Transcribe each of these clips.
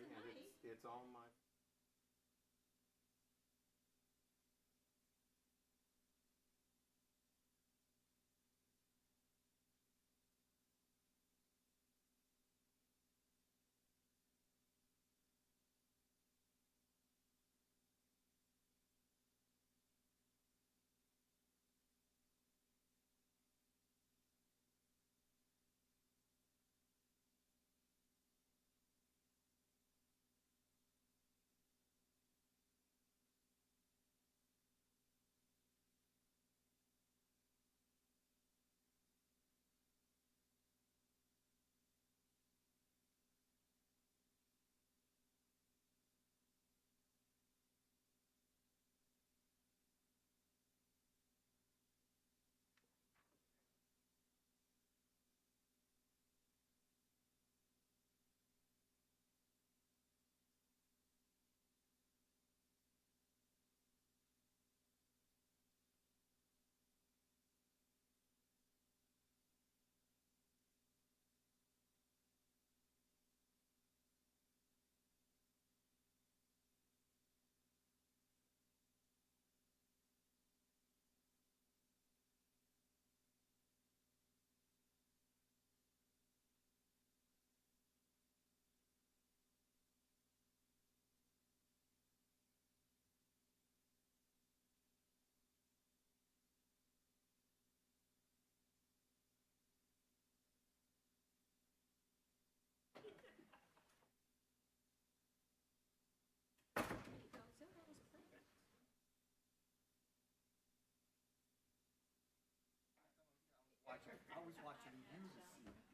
sorry, and it's on my. I was watching you to see.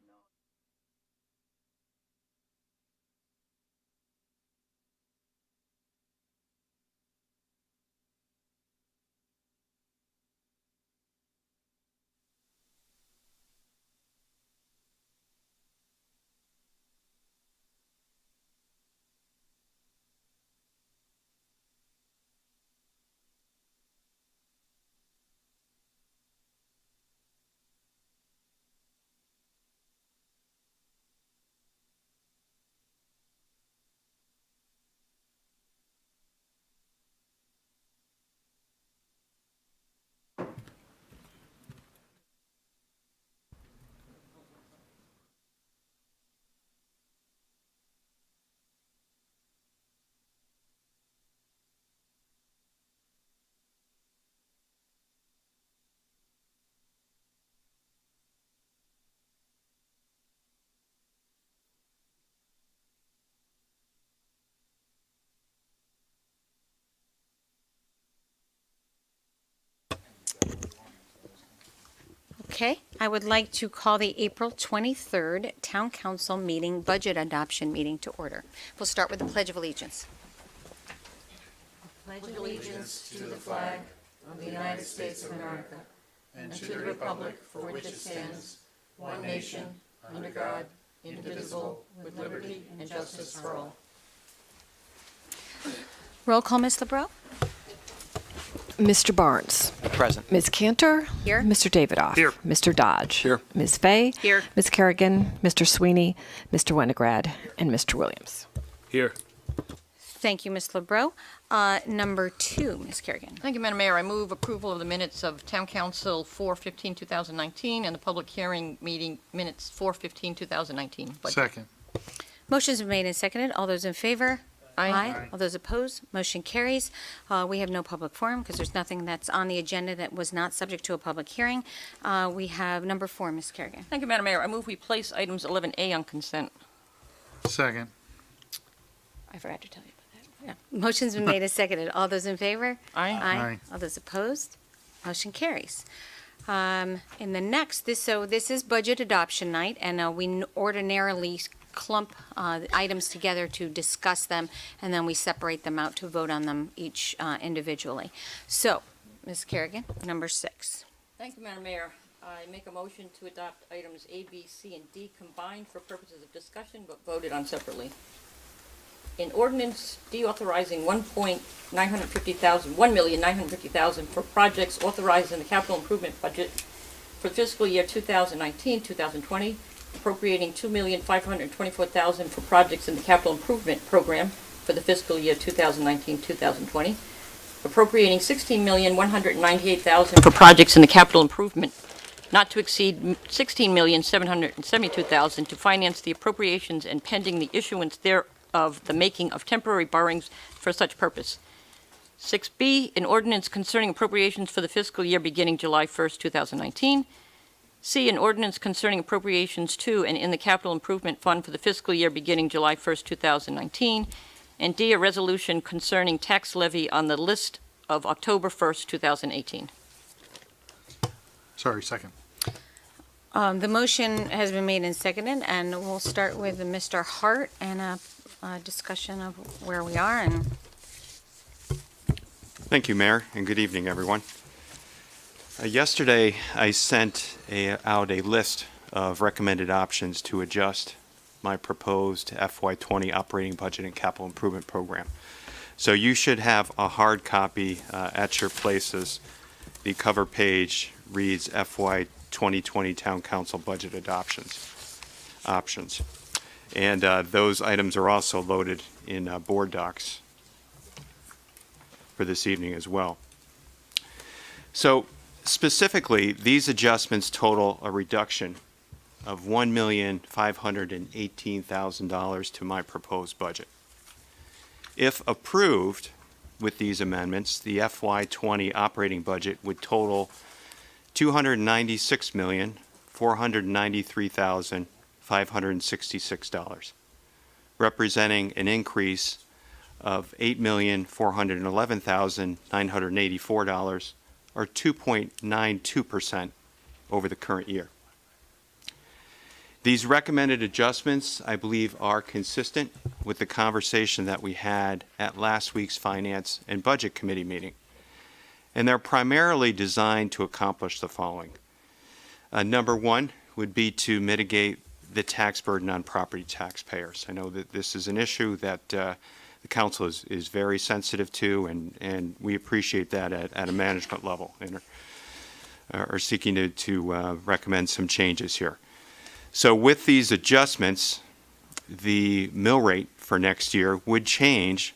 Okay, I would like to call the April 23rd Town Council meeting, budget adoption meeting to order. We'll start with the Pledge of Allegiance. Pledge allegiance to the flag of the United States of America and to the republic for which it stands, one nation, under God, indivisible, with liberty and justice for all. Roll call, Ms. LeBreau? Mr. Barnes. Present. Ms. Cantor. Here. Mr. Davidoff. Here. Mr. Dodge. Here. Ms. Fay. Here. Ms. Kerrigan. Mr. Sweeney. Mr. Wendegrad. And Mr. Williams. Here. Thank you, Ms. LeBreau. Number 2, Ms. Kerrigan. Thank you, Madam Mayor. I move approval of the minutes of Town Council 4/15/2019 and the public hearing meeting minutes 4/15/2019. Second. Motion's been made and seconded. All those in favor? Aye. All those opposed? Motion carries. We have no public forum because there's nothing that's on the agenda that was not subject to a public hearing. We have number 4, Ms. Kerrigan. Thank you, Madam Mayor. I move we place items 11A on consent. Second. I forgot to tell you about that. Yeah. Motion's been made and seconded. All those in favor? Aye. Aye. All those opposed? Motion carries. In the next, this is budget adoption night, and we ordinarily clump items together to discuss them, and then we separate them out to vote on them each individually. So, Ms. Kerrigan, number 6. Thank you, Madam Mayor. I make a motion to adopt items A, B, C, and D combined for purposes of discussion, but voted on separately. An ordinance deauthorizing $1,950,000 for projects authorized in the capital improvement budget for fiscal year 2019, 2020, appropriating $2,524,000 for projects in the capital improvement program for the fiscal year 2019-2020, appropriating $16,198,000 for projects in the capital improvement not to exceed $16,772,000 to finance the appropriations and pending the issuance thereof the making of temporary borrowings for such purpose. 6B, an ordinance concerning appropriations for the fiscal year beginning July 1st, 2019. C, an ordinance concerning appropriations to and in the capital improvement fund for the fiscal year beginning July 1st, 2019. And D, a resolution concerning tax levy on the list of October 1st, 2018. Sorry, second. The motion has been made and seconded, and we'll start with Mr. Hart and a discussion of where we are. And Thank you, Mayor, and good evening, everyone. Yesterday, I sent out a list of recommended options to adjust my proposed FY20 operating budget and capital improvement program. So you should have a hard copy at your places. The cover page reads FY 2020 Town Council budget options. And those items are also loaded in board docs for this evening as well. So specifically, these adjustments total a reduction of $1,518,000 to my proposed budget. If approved with these amendments, the FY20 operating budget would total $296,493,566, representing an increase of $8,411,984, or 2.92% over the current year. These recommended adjustments, I believe, are consistent with the conversation that we had at last week's Finance and Budget Committee meeting. And they're primarily designed to accomplish the following. Number one would be to mitigate the tax burden on property taxpayers. I know that this is an issue that the council is very sensitive to, and we appreciate that at a management level and are seeking to recommend some changes here. So with these adjustments, the mill rate for next year would change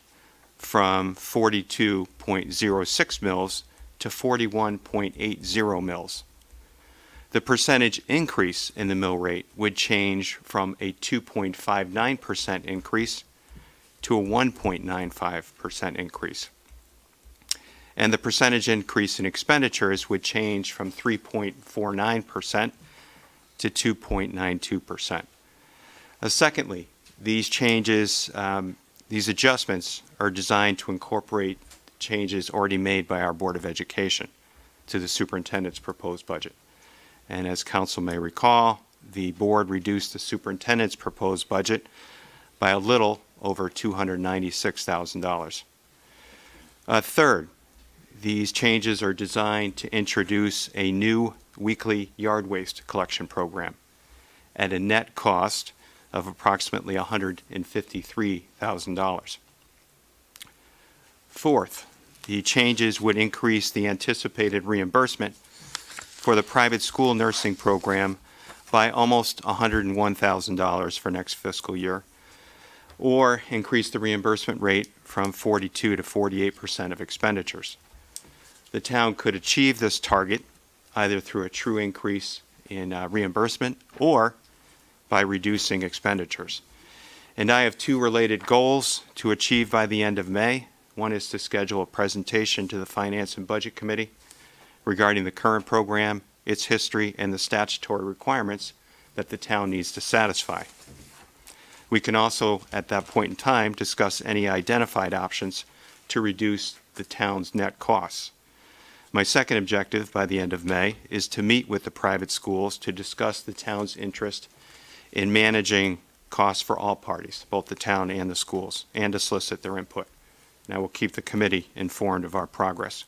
from 42.06 mils to 41.80 mils. The percentage increase in the mill rate would change from a 2.59% increase to a 1.95% increase. And the percentage increase in expenditures would change from 3.49% to 2.92%. Secondly, these changes, these adjustments are designed to incorporate changes already made by our Board of Education to the superintendent's proposed budget. And as council may recall, the board reduced the superintendent's proposed budget by a little over $296,000. Third, these changes are designed to introduce a new weekly yard waste collection program at a net cost of approximately $153,000. Fourth, the changes would increase the anticipated reimbursement for the private school nursing program by almost $101,000 for next fiscal year, or increase the reimbursement rate from 42 to 48% of expenditures. The town could achieve this target either through a true increase in reimbursement or by reducing expenditures. And I have two related goals to achieve by the end of May. One is to schedule a presentation to the Finance and Budget Committee regarding the current program, its history, and the statutory requirements that the town needs to satisfy. We can also, at that point in time, discuss any identified options to reduce the town's net costs. My second objective by the end of May is to meet with the private schools to discuss the town's interest in managing costs for all parties, both the town and the schools, and to solicit their input. And I will keep the committee informed of our progress.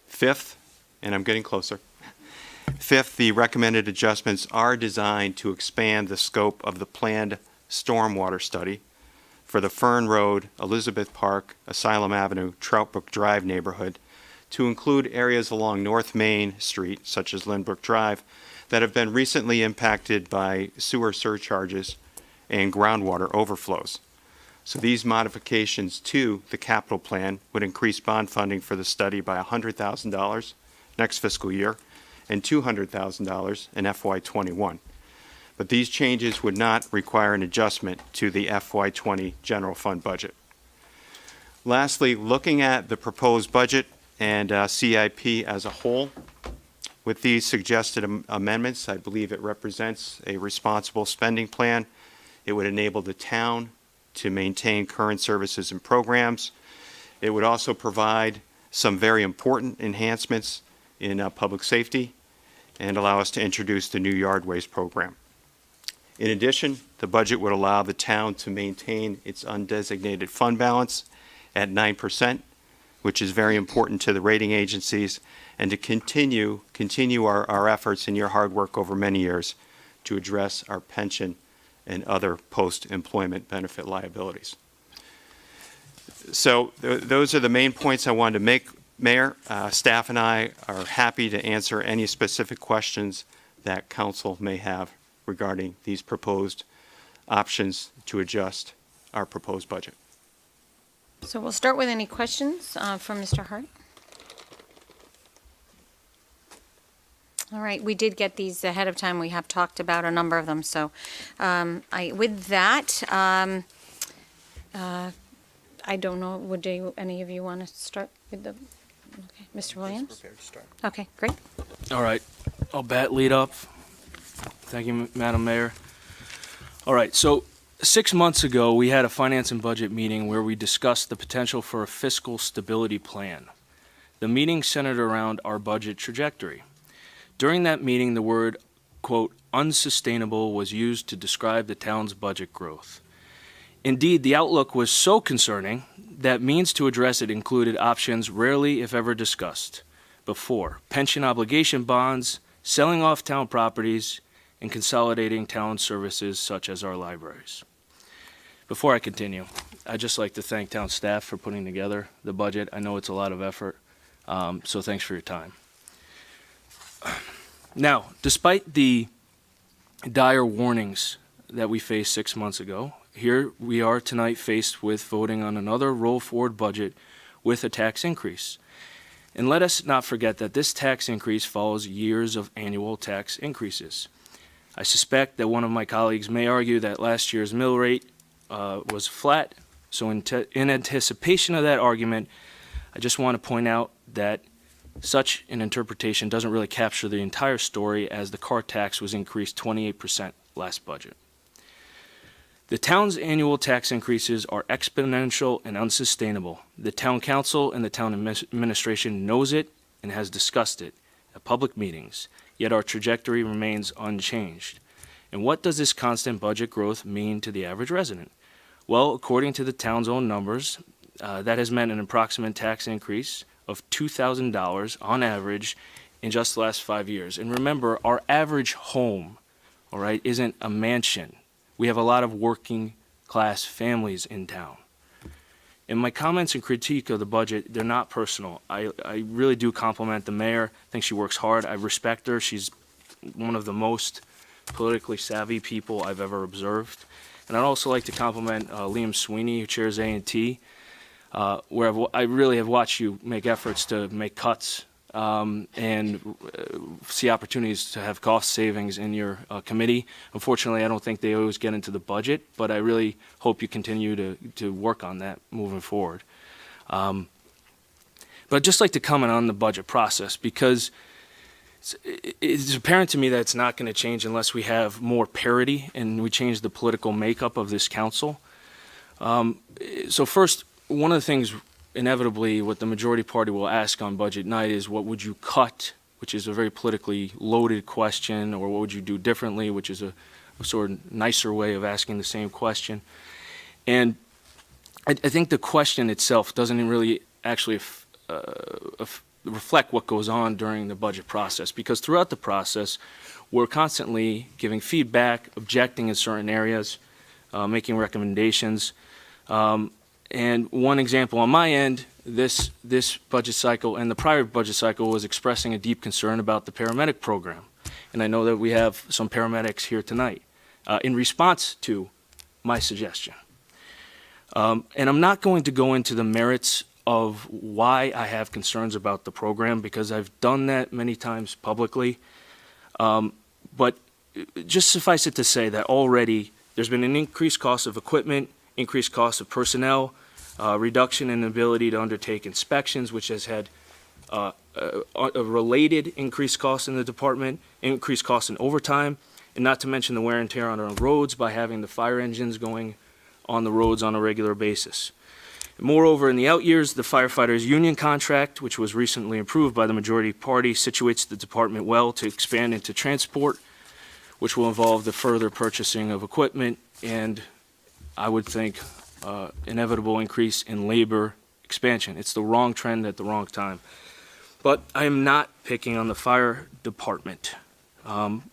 Fifth, and I'm getting closer. Fifth, the recommended adjustments are designed to expand the scope of the planned stormwater study for the Fern Road, Elizabeth Park, Asylum Avenue, Troutbrook Drive neighborhood to include areas along North Main Street, such as Lynbrook Drive, that have been recently impacted by sewer surcharges and groundwater overflows. So these modifications to the capital plan would increase bond funding for the study by $100,000 next fiscal year and $200,000 in FY21. But these changes would not require an adjustment to the FY20 general fund budget. Lastly, looking at the proposed budget and CIP as a whole, with these suggested amendments, I believe it represents a responsible spending plan. It would enable the town to maintain current services and programs. It would also provide some very important enhancements in public safety and allow us to introduce the new yard waste program. In addition, the budget would allow the town to maintain its undesignated fund balance at 9%, which is very important to the rating agencies, and to continue our efforts and your hard work over many years to address our pension and other post-employment benefit liabilities. So those are the main points I wanted to make, Mayor. Staff and I are happy to answer any specific questions that council may have regarding these proposed options to adjust our proposed budget. So we'll start with any questions from Mr. Hart. All right, we did get these ahead of time. We have talked about a number of them. So with that, I don't know, would any of you want to start with the, okay, Mr. Williams? Prepared to start. Okay, great. All right, I'll lead up. Thank you, Madam Mayor. All right, so 6 months ago, we had a finance and budget meeting where we discussed the potential for a fiscal stability plan. The meeting centered around our budget trajectory. During that meeting, the word, quote, unsustainable was used to describe the town's budget growth. Indeed, the outlook was so concerning that means to address it included options rarely, if ever, discussed before: pension obligation bonds, selling off town properties, and consolidating town services such as our libraries. Before I continue, I'd just like to thank town staff for putting together the budget. I know it's a lot of effort, so thanks for your time. Now, despite the dire warnings that we faced 6 months ago, here we are tonight faced with voting on another roll-forward budget with a tax increase. And let us not forget that this tax increase follows years of annual tax increases. I suspect that one of my colleagues may argue that last year's mill rate was flat, so in anticipation of that argument, I just want to point out that such an interpretation doesn't really capture the entire story, as the car tax was increased 28% last budget. The town's annual tax increases are exponential and unsustainable. The town council and the town administration knows it and has discussed it at public meetings, yet our trajectory remains unchanged. And what does this constant budget growth mean to the average resident? Well, according to the town's own numbers, that has meant an approximate tax increase of $2,000 on average in just the last 5 years. And remember, our average home, all right, isn't a mansion. We have a lot of working class families in town. And my comments and critique of the budget, they're not personal. I really do compliment the mayor. I think she works hard. I respect her. She's one of the most politically savvy people I've ever observed. And I'd also like to compliment Liam Sweeney, who chairs A&T, where I really have watched you make efforts to make cuts and see opportunities to have cost savings in your committee. Unfortunately, I don't think they always get into the budget, but I really hope you continue to work on that moving forward. But I'd just like to comment on the budget process, because it's apparent to me that it's not going to change unless we have more parity and we change the political makeup of this council. So first, one of the things inevitably what the majority party will ask on budget night is, what would you cut, which is a very politically loaded question, or what would you do differently, which is a sort of nicer way of asking the same question. And I think the question itself doesn't really actually reflect what goes on during the budget process, because throughout the process, we're constantly giving feedback, objecting in certain areas, making recommendations. And one example on my end, this budget cycle and the prior budget cycle was expressing a deep concern about the paramedic program. and I know that we have some paramedics here tonight, in response to my suggestion. And I'm not going to go into the merits of why I have concerns about the program, because I've done that many times publicly. But just suffice it to say that already there's been an increased cost of equipment, increased cost of personnel, reduction in ability to undertake inspections, which has had a related increased cost in the department, increased cost in overtime, and not to mention the wear and tear on our roads by having the fire engines going on the roads on a regular basis. Moreover, in the out years, the firefighters' union contract, which was recently approved by the majority party, situates the department well to expand into transport, which will involve the further purchasing of equipment and, I would think, inevitable increase in labor expansion. It's the wrong trend at the wrong time. But I am not picking on the fire department.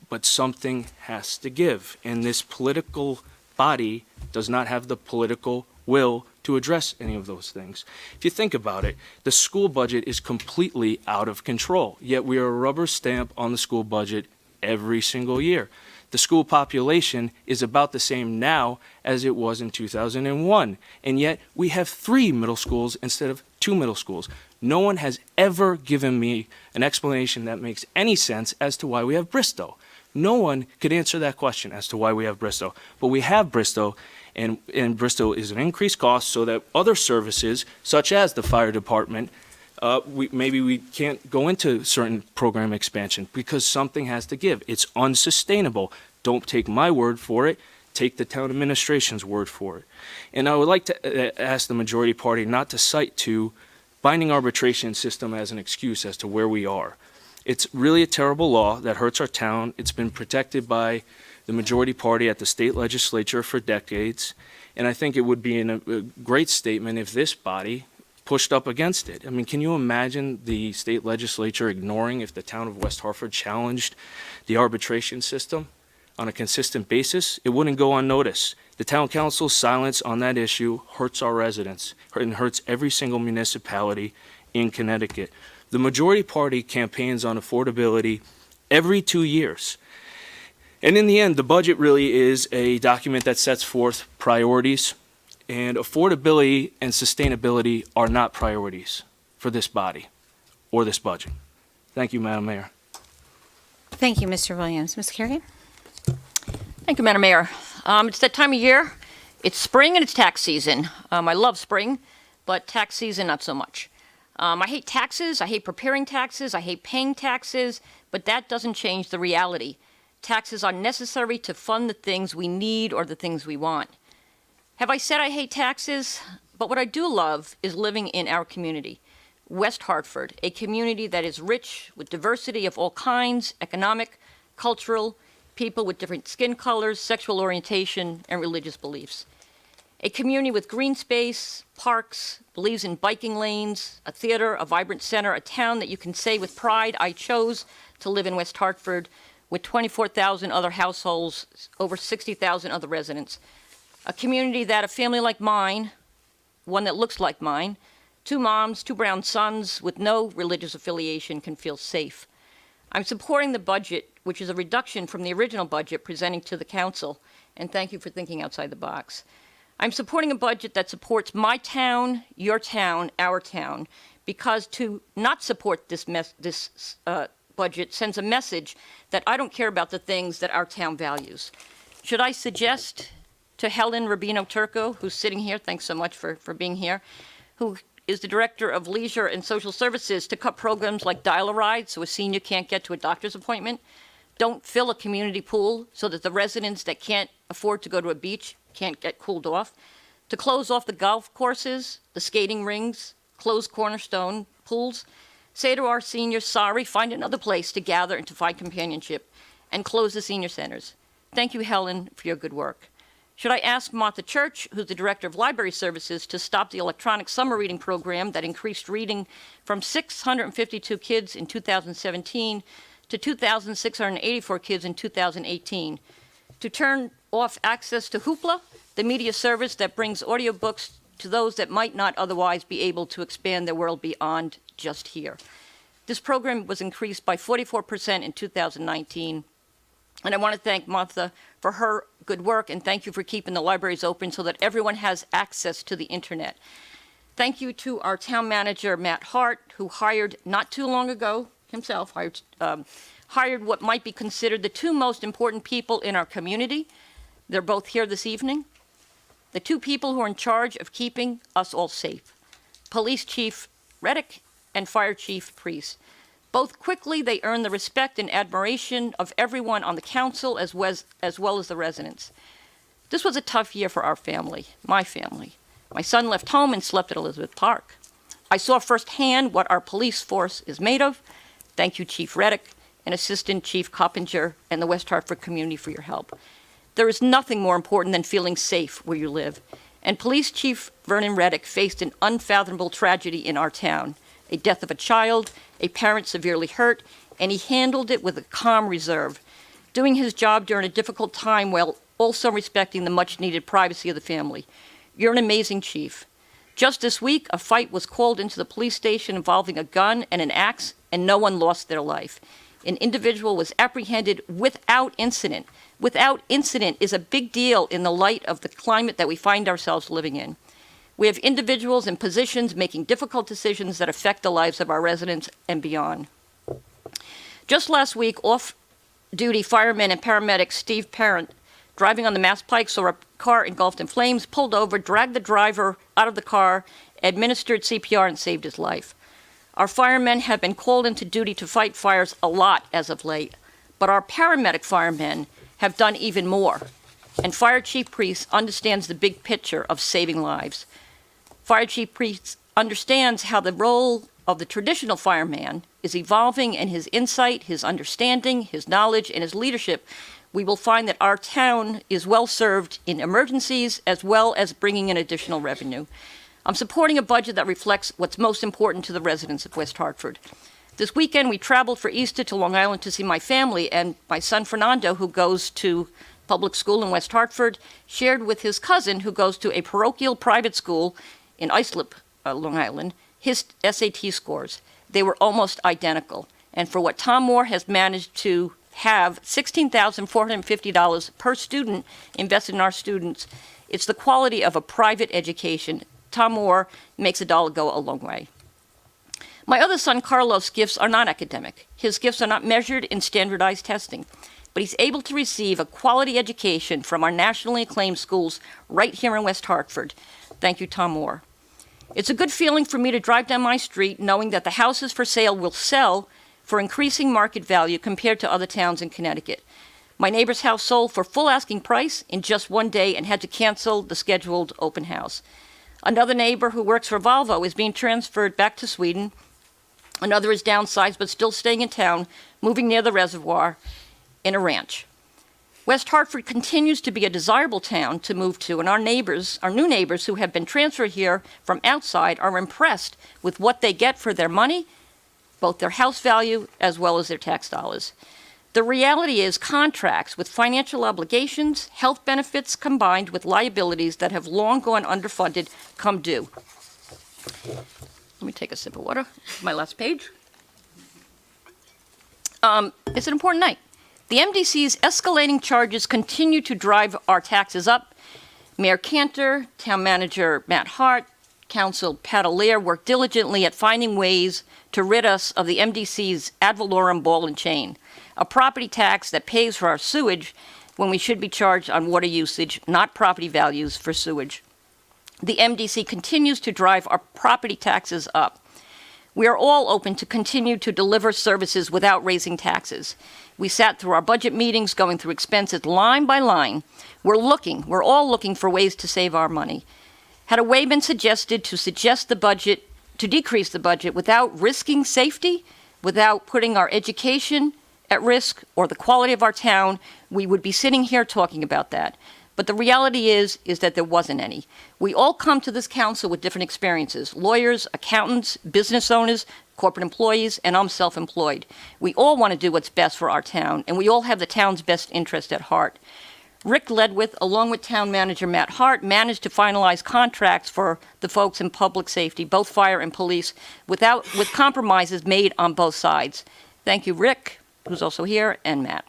But something has to give, and this political body does not have the political will to address any of those things. If you think about it, the school budget is completely out of control, yet we are a rubber stamp on the school budget every single year. The school population is about the same now as it was in 2001, and yet we have 3 middle schools instead of 2 middle schools. No one has ever given me an explanation that makes any sense as to why we have Bristow. No one could answer that question as to why we have Bristow. But we have Bristow, and Bristow is an increased cost so that other services, such as the fire department, maybe we can't go into certain program expansion because something has to give. It's unsustainable. Don't take my word for it. Take the town administration's word for it. And I would like to ask the majority party not to cite to binding arbitration system as an excuse as to where we are. It's really a terrible law that hurts our town. It's been protected by the majority party at the state legislature for decades. And I think it would be a great statement if this body pushed up against it. I mean, can you imagine the state legislature ignoring if the town of West Hartford challenged the arbitration system on a consistent basis? It wouldn't go unnoticed. The town council's silence on that issue hurts our residents and hurts every single municipality in Connecticut. The majority party campaigns on affordability every 2 years. And in the end, the budget really is a document that sets forth priorities, and affordability and sustainability are not priorities for this body or this budget. Thank you, Madam Mayor. Thank you, Mr. Williams. Ms. Kerrigan? Thank you, Madam Mayor. It's that time of year. It's spring and it's tax season. I love spring, but tax season, not so much. I hate taxes. I hate preparing taxes. I hate paying taxes, but that doesn't change the reality. Taxes are necessary to fund the things we need or the things we want. Have I said I hate taxes? But what I do love is living in our community, West Hartford, a community that is rich with diversity of all kinds, economic, cultural, people with different skin colors, sexual orientation, and religious beliefs. A community with green space, parks, believes in biking lanes, a theater, a vibrant center, a town that you can say with pride, I chose to live in West Hartford, with 24,000 other households, over 60,000 other residents. A community that a family like mine, one that looks like mine, 2 moms, 2 brown sons with no religious affiliation can feel safe. I'm supporting the budget, which is a reduction from the original budget presenting to the council, and thank you for thinking outside the box. I'm supporting a budget that supports my town, your town, our town, because to not support this budget sends a message that I don't care about the things that our town values. Should I suggest to Helen Rubino-Turco, who's sitting here, thanks so much for being here, who is the Director of Leisure and Social Services, to cut programs like Dial-A-Ride so a senior can't get to a doctor's appointment? Don't fill a community pool so that the residents that can't afford to go to a beach can't get cooled off? To close off the golf courses, the skating rinks, close cornerstone pools? Say to our seniors, sorry, find another place to gather and to find companionship, and close the senior centers. Thank you, Helen, for your good work. Should I ask Martha Church, who's the Director of Library Services, to stop the electronic summer reading program that increased reading from 652 kids in 2017 to 2,684 kids in 2018? To turn off access to Hoopla, the media service that brings audiobooks to those that might not otherwise be able to expand their world beyond just here. This program was increased by 44% in 2019 And I want to thank Martha for her good work, and thank you for keeping the libraries open so that everyone has access to the internet. Thank you to our town manager, Matt Hart, who hired not too long ago himself, hired what might be considered the two most important people in our community. They're both here this evening. The two people who are in charge of keeping us all safe, Police Chief Reddick and Fire Chief Priest. Both quickly, they earned the respect and admiration of everyone on the council as well as the residents. This was a tough year for our family, my family. My son left home and slept at Elizabeth Park. I saw firsthand what our police force is made of. Thank you, Chief Reddick and Assistant Chief Coppinger and the West Hartford community for your help. There is nothing more important than feeling safe where you live. And Police Chief Vernon Reddick faced an unfathomable tragedy in our town, a death of a child, a parent severely hurt, and he handled it with a calm reserve, doing his job during a difficult time while also respecting the much-needed privacy of the family. You're an amazing chief. Just this week, a fight was called into the police station involving a gun and an axe, and no one lost their life. An individual was apprehended without incident. Without incident is a big deal in the light of the climate that we find ourselves living in. We have individuals in positions making difficult decisions that affect the lives of our residents and beyond. Just last week, off-duty fireman and paramedic Steve Parent, driving on the Mass Pike, saw a car engulfed in flames, pulled over, dragged the driver out of the car, administered CPR, and saved his life. Our firemen have been called into duty to fight fires a lot as of late, but our paramedic firemen have done even more. And Fire Chief Priest understands the big picture of saving lives. Fire Chief Priest understands how the role of the traditional fireman is evolving, and his insight, his understanding, his knowledge, and his leadership, we will find that our town is well served in emergencies as well as bringing in additional revenue. I'm supporting a budget that reflects what's most important to the residents of West Hartford. This weekend, we traveled for Easter to Long Island to see my family, and my son Fernando, who goes to public school in West Hartford, shared with his cousin, who goes to a parochial private school in Islip, Long Island, his SAT scores. They were almost identical. And for what Tom Moore has managed to have $16,450 per student invested in our students, it's the quality of a private education. Tom Moore makes a dollar go a long way. My other son, Carlos' gifts are not academic. His gifts are not measured in standardized testing, but he's able to receive a quality education from our nationally acclaimed schools right here in West Hartford. Thank you, Tom Moore. It's a good feeling for me to drive down my street knowing that the houses for sale will sell for increasing market value compared to other towns in Connecticut. My neighbor's house sold for full asking price in just one day and had to cancel the scheduled open house. Another neighbor who works for Volvo is being transferred back to Sweden. Another is downsized but still staying in town, moving near the reservoir in a ranch. West Hartford continues to be a desirable town to move to, and our new neighbors who have been transferred here from outside are impressed with what they get for their money, both their house value as well as their tax dollars. The reality is contracts with financial obligations, health benefits combined with liabilities that have long gone underfunded come due. Let me take a sip of water. My last page. It's an important night. The MDC's escalating charges continue to drive our taxes up. Mayor Cantor, Town Manager Matt Hart, Council Pat O'Leary worked diligently at finding ways to rid us of the MDC's ad valorem ball and chain, a property tax that pays for our sewage when we should be charged on water usage, not property values for sewage. The MDC continues to drive our property taxes up. We are all open to continue to deliver services without raising taxes. We sat through our budget meetings, going through expenses line by line. We're all looking for ways to save our money. Had a way been suggested to decrease the budget without risking safety, without putting our education at risk or the quality of our town, we would be sitting here talking about that. But the reality is that there wasn't any. We all come to this council with different experiences: lawyers, accountants, business owners, corporate employees, and I'm self-employed. We all want to do what's best for our town, and we all have the town's best interest at heart. Rick Ledwith, along with Town Manager Matt Hart, managed to finalize contracts for the folks in public safety, both fire and police, with compromises made on both sides. Thank you, Rick, who's also here, and Matt.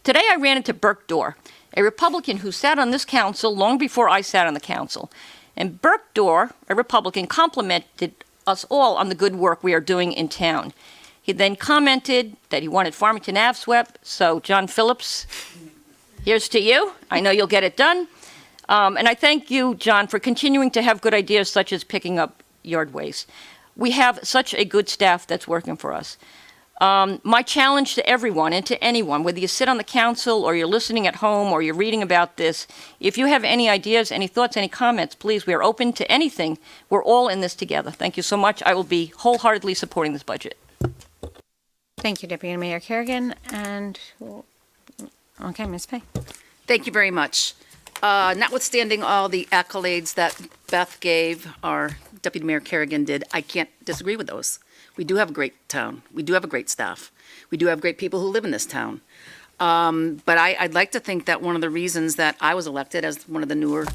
Today I ran into Burke Dorr, a Republican who sat on this council long before I sat on the council. And Burke Dorr, a Republican, complimented us all on the good work we are doing in town. He then commented that he wanted Farmington Ave swept, so John Phillips, here's to you. I know you'll get it done. And I thank you, John, for continuing to have good ideas such as picking up yard waste. We have such a good staff that's working for us. My challenge to everyone and to anyone, whether you sit on the council or you're listening at home or you're reading about this, if you have any ideas, any thoughts, any comments, please, we are open to anything. We're all in this together. Thank you so much. I will be wholeheartedly supporting this budget. Thank you, Deputy Mayor Kerrigan. And, okay, Ms. Fay. Thank you very much. Notwithstanding all the accolades that Beth gave, our Deputy Mayor Kerrigan did, I can't disagree with those. We do have a great town. We do have a great staff. We do have great people who live in this town. But I'd like to think that one of the reasons that I was elected as one of the newer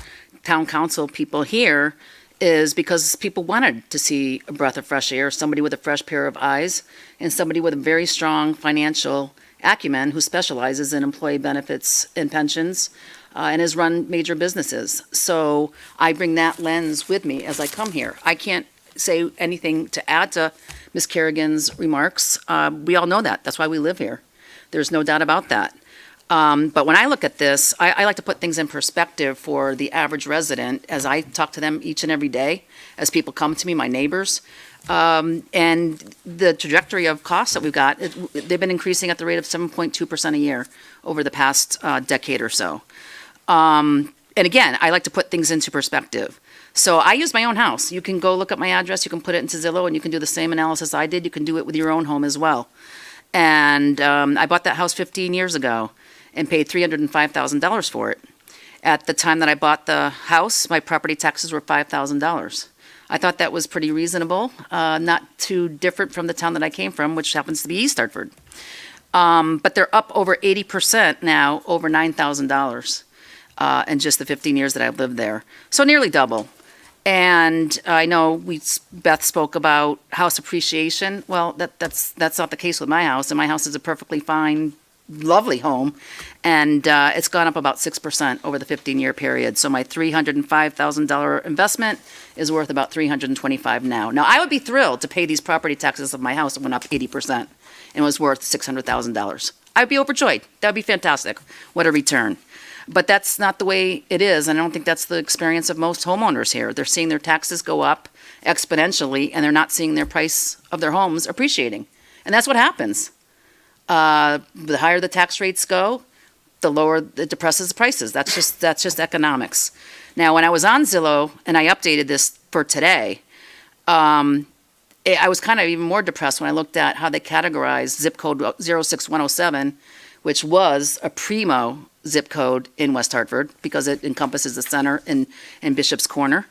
town council people here is because people wanted to see a breath of fresh air, somebody with a fresh pair of eyes, and somebody with a very strong financial acumen who specializes in employee benefits and pensions and has run major businesses. So I bring that lens with me as I come here. I can't say anything to add to Ms. Kerrigan's remarks. We all know that. That's why we live here. There's no doubt about that. But when I look at this, I like to put things in perspective for the average resident as I talk to them each and every day, as people come to me, my neighbors. And the trajectory of costs that we've got, they've been increasing at the rate of 7.2% a year over the past decade or so. And again, I like to put things into perspective. So I use my own house. You can go look at my address, you can put it into Zillow, and you can do the same analysis I did. You can do it with your own home as well. And I bought that house 15 years ago and paid $305,000 for it. At the time that I bought the house, my property taxes were $5,000. I thought that was pretty reasonable, not too different from the town that I came from, which happens to be East Hartford. But they're up over 80% now, over $9,000 in just the 15 years that I've lived there. So nearly double. And I know Beth spoke about house appreciation. Well, that's not the case with my house, and my house is a perfectly fine, lovely home, and it's gone up about 6% over the 15-year period. So my $305,000 investment is worth about $325,000 now. Now I would be thrilled to pay these property taxes of my house that went up 80% and was worth $600,000. I'd be overjoyed. That'd be fantastic. What a return. But that's not the way it is, and I don't think that's the experience of most homeowners here. They're seeing their taxes go up exponentially, and they're not seeing their price of their homes appreciating. And that's what happens. The higher the tax rates go, the lower it depresses the prices. That's just economics. Now, when I was on Zillow, and I updated this for today, I was kind of even more depressed when I looked at how they categorized zip code 06107, which was a primo zip code in West Hartford because it encompasses the center and Bishop's Corner.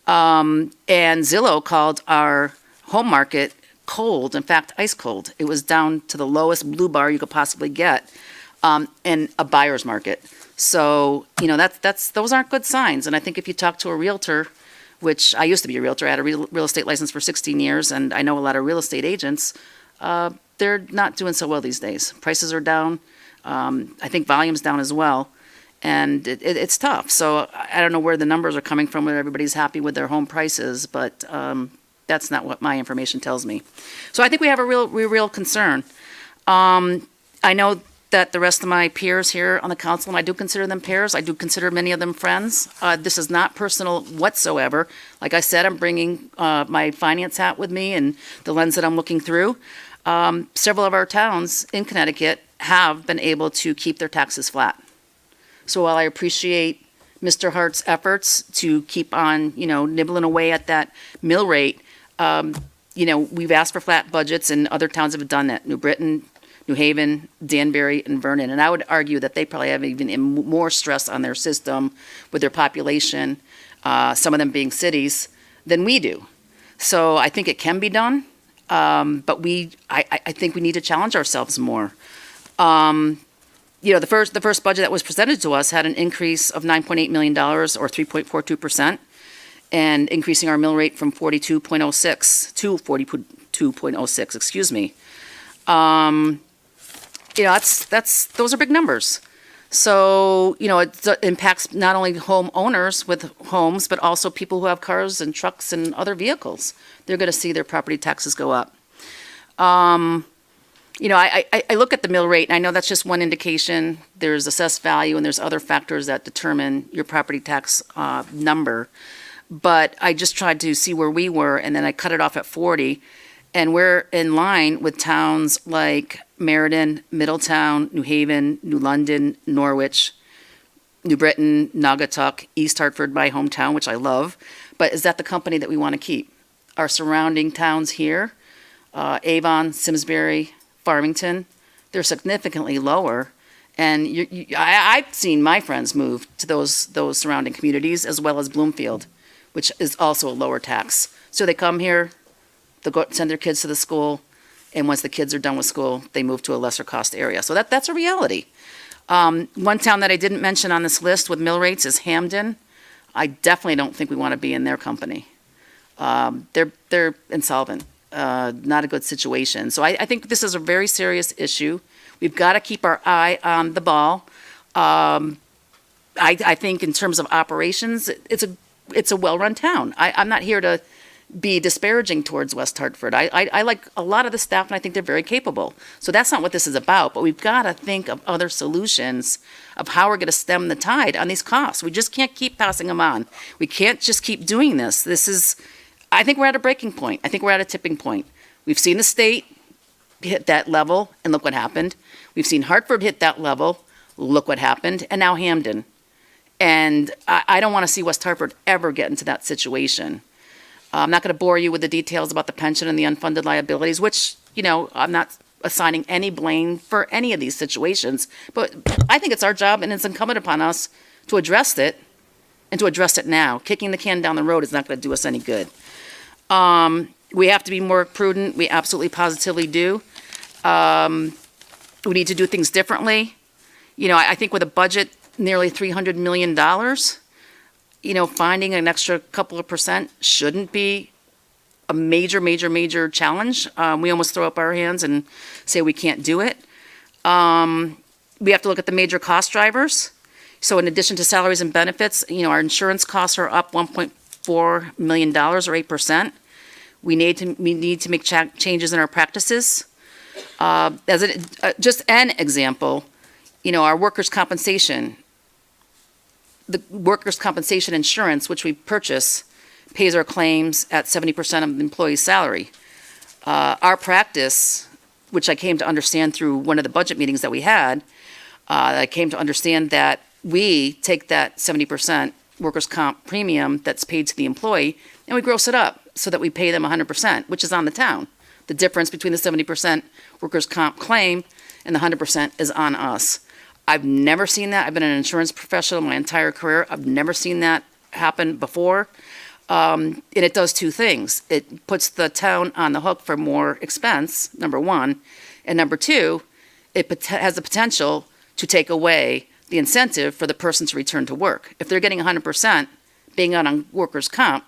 And Zillow called our home market cold, in fact, ice cold. It was down to the lowest blue bar you could possibly get in a buyer's market. So, those aren't good signs. And I think if you talk to a realtor, which I used to be a realtor, I had a real estate license for 16 years, and I know a lot of real estate agents, they're not doing so well these days. Prices are down. I think volume's down as well, and it's tough. So I don't know where the numbers are coming from, where everybody's happy with their home prices, but that's not what my information tells me. So I think we have a real concern. I know that the rest of my peers here on the council, and I do consider them peers, I do consider many of them friends. This is not personal whatsoever. Like I said, I'm bringing my finance hat with me and the lens that I'm looking through. Several of our towns in Connecticut have been able to keep their taxes flat. So while I appreciate Mr. Hart's efforts to keep on, nibbling away at that mill rate, we've asked for flat budgets, and other towns have done that. New Britain, New Haven, Danbury, and Vernon. And I would argue that they probably have even more stress on their system with their population, some of them being cities, than we do. So I think it can be done, but I think we need to challenge ourselves more. The first budget that was presented to us had an increase of $9.8 million, or 3.42%, and increasing our mill rate from 42.06 to 42.06, excuse me. those are big numbers. So, it impacts not only homeowners with homes, but also people who have cars and trucks and other vehicles. They're going to see their property taxes go up. I look at the mill rate, and I know that's just one indication. There's assessed value, and there's other factors that determine your property tax number. But I just tried to see where we were, and then I cut it off at 40. And we're in line with towns like Meriden, Middletown, New Haven, New London, Norwich, New Britain, Naugatuck, East Hartford, my hometown, which I love. But is that the company that we want to keep? Our surrounding towns here, Avon, Simsbury, Farmington, they're significantly lower. And I've seen my friends move to those surrounding communities, as well as Bloomfield, which is also a lower tax. So they come here, they'll go send their kids to the school, and once the kids are done with school, they move to a lesser cost area. So that's a reality. One town that I didn't mention on this list with mill rates is Hamden. I definitely don't think we want to be in their company. They're insolvent, not a good situation. So I think this is a very serious issue. We've got to keep our eye on the ball. I think in terms of operations, it's a well-run town. I'm not here to be disparaging towards West Hartford. I like a lot of the staff, and I think they're very capable. So that's not what this is about, but we've got to think of other solutions of how we're going to stem the tide on these costs. We just can't keep passing them on. We can't just keep doing this. I think we're at a breaking point. I think we're at a tipping point. We've seen the state hit that level, and look what happened. We've seen Hartford hit that level, look what happened, and now Hamden. And I don't want to see West Hartford ever get into that situation. I'm not going to bore you with the details about the pension and the unfunded liabilities, which, I'm not assigning any blame for any of these situations. But I think it's our job, and it's incumbent upon us to address it, and to address it now. Kicking the can down the road is not going to do us any good. We have to be more prudent. We absolutely positively do. We need to do things differently. I think with a budget nearly $300 million, finding an extra couple of percent shouldn't be a major challenge. We almost throw up our hands and say we can't do it. We have to look at the major cost drivers. So in addition to salaries and benefits, our insurance costs are up $1.4 million or 8%. We need to make changes in our practices. Just an example, our workers' compensation. The workers' compensation insurance, which we purchase, pays our claims at 70% of the employee's salary. Our practice, which I came to understand through one of the budget meetings that we had, I came to understand that we take that 70% workers' comp premium that's paid to the employee, and we gross it up so that we pay them 100%, which is on the town. The difference between the 70% workers' comp claim and the 100% is on us. I've never seen that. I've been an insurance professional my entire career. I've never seen that happen before. And it does two things. It puts the town on the hook for more expense, number one. And number two, it has the potential to take away the incentive for the person to return to work. If they're getting 100% being out on workers' comp,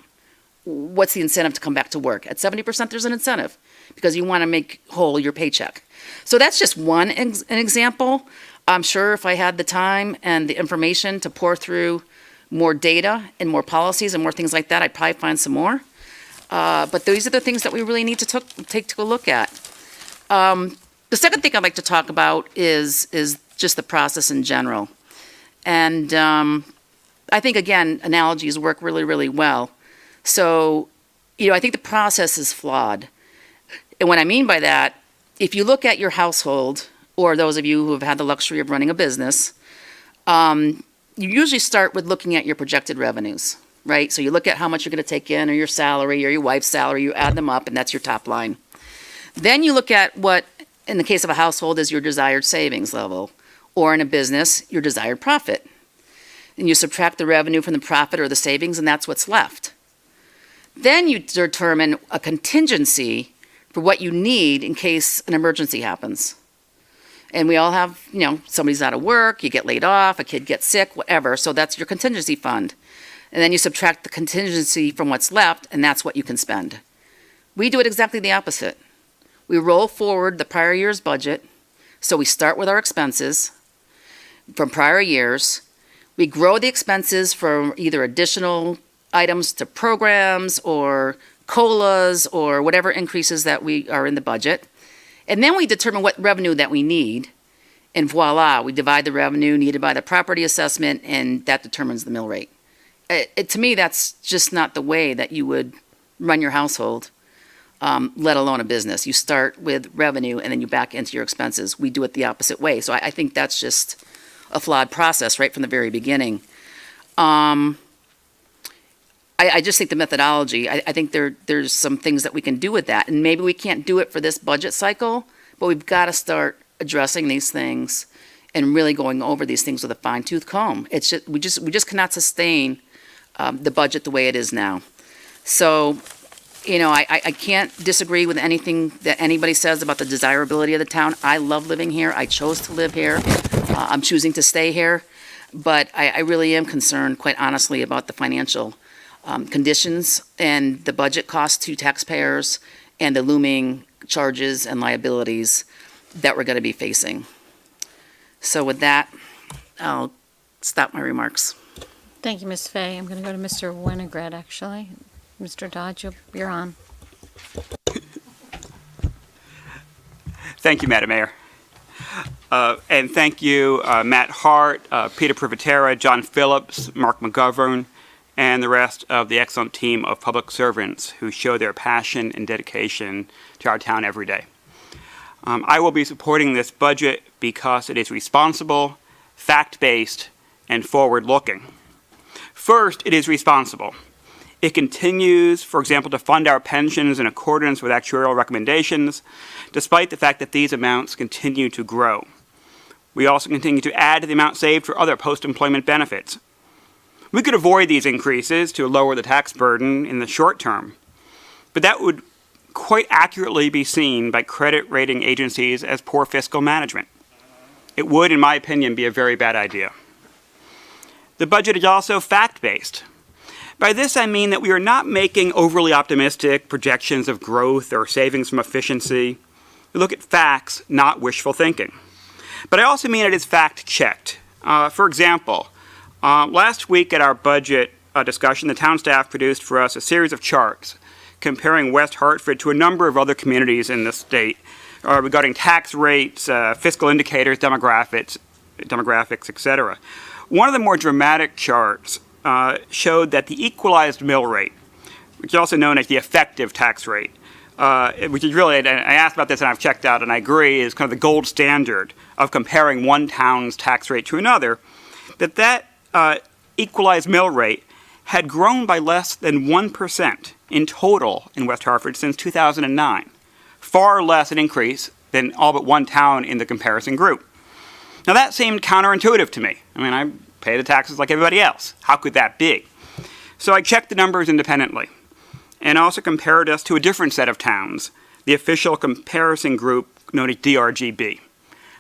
what's the incentive to come back to work? At 70%, there's an incentive because you want to make whole your paycheck. So that's just an example. I'm sure if I had the time and the information to pour through more data and more policies and more things like that, I'd probably find some more. But these are the things that we really need to take a look at. The second thing I'd like to talk about is just the process in general. And I think, again, analogies work really well. So, I think the process is flawed. And what I mean by that, if you look at your household, or those of you who have had the luxury of running a business, you usually start with looking at your projected revenues, right? So you look at how much you're going to take in, or your salary, or your wife's salary, you add them up, and that's your top line. Then you look at what, in the case of a household, is your desired savings level, or in a business, your desired profit. And you subtract the revenue from the profit or the savings, and that's what's left. Then you determine a contingency for what you need in case an emergency happens. And we all have, somebody's out of work, you get laid off, a kid gets sick, whatever. So that's your contingency fund. And then you subtract the contingency from what's left, and that's what you can spend. We do it exactly the opposite. We roll forward the prior year's budget, So we start with our expenses from prior years. We grow the expenses from either additional items to programs or COLAs or whatever increases that we are in the budget. And then we determine what revenue that we need. And voila, we divide the revenue needed by the property assessment, and that determines the mill rate. To me, that's just not the way that you would run your household, let alone a business. You start with revenue and then you back into your expenses. We do it the opposite way. So I think that's just a flawed process right from the very beginning. I just think the methodology, I think there's some things that we can do with that. And maybe we can't do it for this budget cycle, but we've got to start addressing these things and really going over these things with a fine-tooth comb. It's just, we just cannot sustain the budget the way it is now. So, you know, I can't disagree with anything that anybody says about the desirability of the town. I love living here. I chose to live here. I'm choosing to stay here. But I really am concerned, quite honestly, about the financial conditions and the budget costs to taxpayers and the looming charges and liabilities that we're going to be facing. So with that, I'll stop my remarks. Thank you, Ms. Fay. I'm going to go to Mr. Winograd, actually. Mr. Dodge, you're on. Thank you, Madam Mayor. And thank you, Matt Hart, Peter Privatera, John Phillips, Mark McGovern, and the rest of the excellent team of public servants who show their passion and dedication to our town every day. I will be supporting this budget because it is responsible, fact-based, and forward-looking. First, it is responsible. It continues, for example, to fund our pensions in accordance with actuarial recommendations, despite the fact that these amounts continue to grow. We also continue to add to the amount saved for other post-employment benefits. We could avoid these increases to lower the tax burden in the short term, but that would quite accurately be seen by credit rating agencies as poor fiscal management. It would, in my opinion, be a very bad idea. The budget is also fact-based. By this, I mean that we are not making overly optimistic projections of growth or savings from efficiency. We look at facts, not wishful thinking. But I also mean it is fact-checked. For example, last week at our budget discussion, the town staff produced for us a series of charts comparing West Hartford to a number of other communities in the state regarding tax rates, fiscal indicators, demographics, etc. One of the more dramatic charts showed that the equalized mill rate, which is also known as the effective tax rate, which is really, and I asked about this and I've checked out and I agree, is kind of the gold standard of comparing one town's tax rate to another, that equalized mill rate had grown by less than 1% in total in West Hartford since 2009. Far less an increase than all but one town in the comparison group. Now that seemed counterintuitive to me. I mean, I pay the taxes like everybody else. How could that be? So I checked the numbers independently and also compared us to a different set of towns, the official comparison group known as DRGB.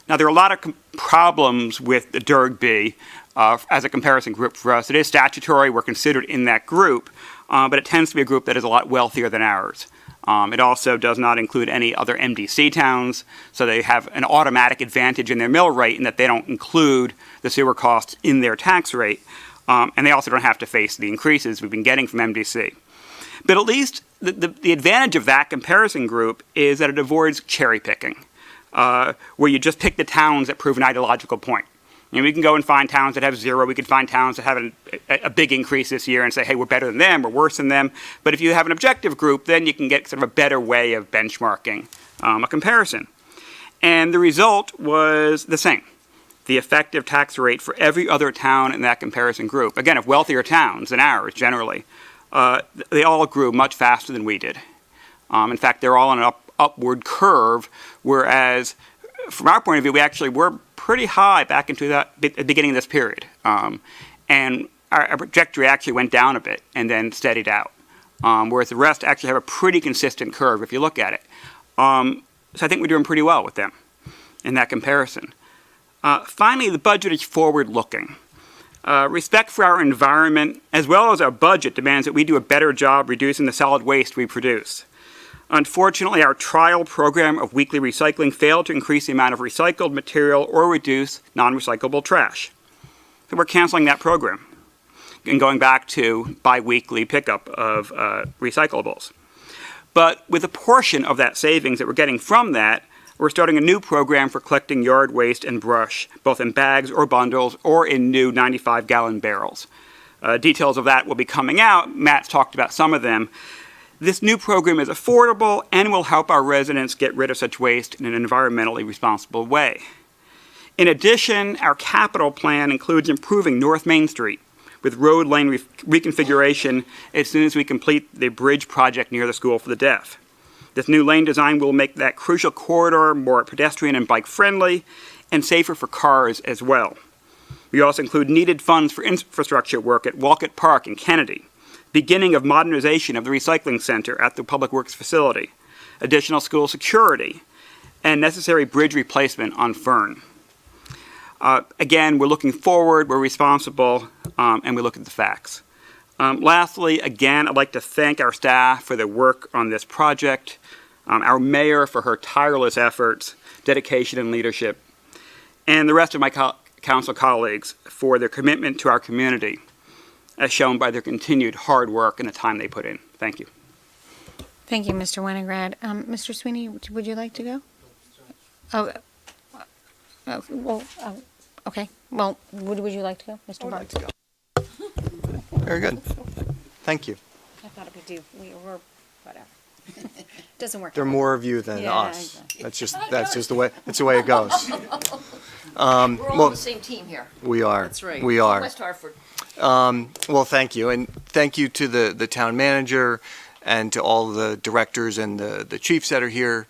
Now there are a lot of problems with the DRGB as a comparison group for us. It is statutory, we're considered in that group, but it tends to be a group that is a lot wealthier than ours. It also does not include any other MDC towns, so they have an automatic advantage in their mill rate in that they don't include the sewer costs in their tax rate, and they also don't have to face the increases we've been getting from MDC. But at least the advantage of that comparison group is that it avoids cherry picking, where you just pick the towns that prove an ideological point. You know, we can go and find towns that have zero. We could find towns that have a big increase this year and say, hey, we're better than them, we're worse than them. But if you have an objective group, then you can get sort of a better way of benchmarking a comparison. And the result was the same. The effective tax rate for every other town in that comparison group, again, of wealthier towns than ours generally, they all grew much faster than we did. In fact, they're all on an upward curve, whereas from our point of view, we actually were pretty high back into the beginning of this period. And our trajectory actually went down a bit and then steadied out, whereas the rest actually have a pretty consistent curve if you look at it. So I think we're doing pretty well with them in that comparison. Finally, the budget is forward-looking. Respect for our environment as well as our budget demands that we do a better job reducing the solid waste we produce. Unfortunately, our trial program of weekly recycling failed to increase the amount of recycled material or reduce non-recyclable trash. So we're canceling that program and going back to bi-weekly pickup of recyclables. But with a portion of that savings that we're getting from that, we're starting a new program for collecting yard waste and brush, both in bags or bundles or in new 95-gallon barrels. Details of that will be coming out. Matt's talked about some of them. This new program is affordable and will help our residents get rid of such waste in an environmentally responsible way. In addition, our capital plan includes improving North Main Street with road lane reconfiguration as soon as we complete the bridge project near the School for the Deaf. This new lane design will make that crucial corridor more pedestrian and bike friendly and safer for cars as well. We also include needed funds for infrastructure work at Walcott Park and Kennedy, beginning of modernization of the recycling center at the Public Works facility, additional school security, and necessary bridge replacement on Fern. Again, we're looking forward, we're responsible, and we look at the facts. Lastly, again, I'd like to thank our staff for their work on this project, our mayor for her tireless efforts, dedication, and leadership, and the rest of my council colleagues for their commitment to our community, as shown by their continued hard work and the time they put in. Thank you. Thank you, Mr. Winograd. Mr. Sweeney, would you like to go? Okay. Well, would you like to go, Mr. Barnes? Very good. Thank you. I thought it would do. We're whatever. Doesn't work. There are more of you than Yeah, us. exactly. That's just the way it goes. We're all on the same team here. We are. That's right. We are. West Hartford. Well, thank you. And thank you to the town manager and to all the directors and the chiefs that are here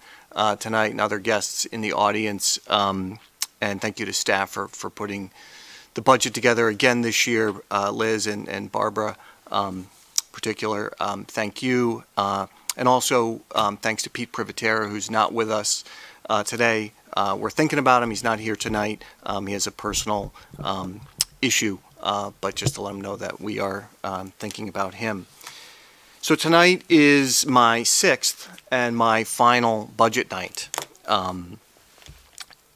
tonight and other guests in the audience. And thank you to staff for putting the budget together again this year. Liz and Barbara, particular, thank you. And also thanks to Pete Privatera, who's not with us today. We're thinking about him. He's not here tonight. He has a personal issue, but just to let him know that we are thinking about him. So tonight is my sixth and my final budget night.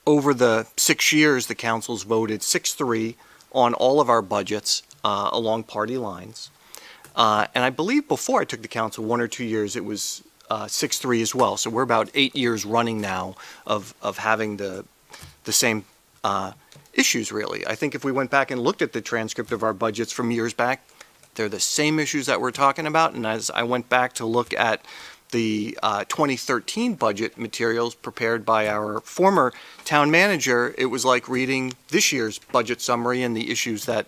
Over the 6 years, the council's voted 6-3 on all of our budgets along party lines. And I believe before I took the council 1 or 2 years, it was 6-3 as well. So we're about 8 years running now of having the same issues, really. I think if we went back and looked at the transcript of our budgets from years back, they're the same issues that we're talking about. And as I went back to look at the 2013 budget materials prepared by our former town manager, it was like reading this year's budget summary and the issues that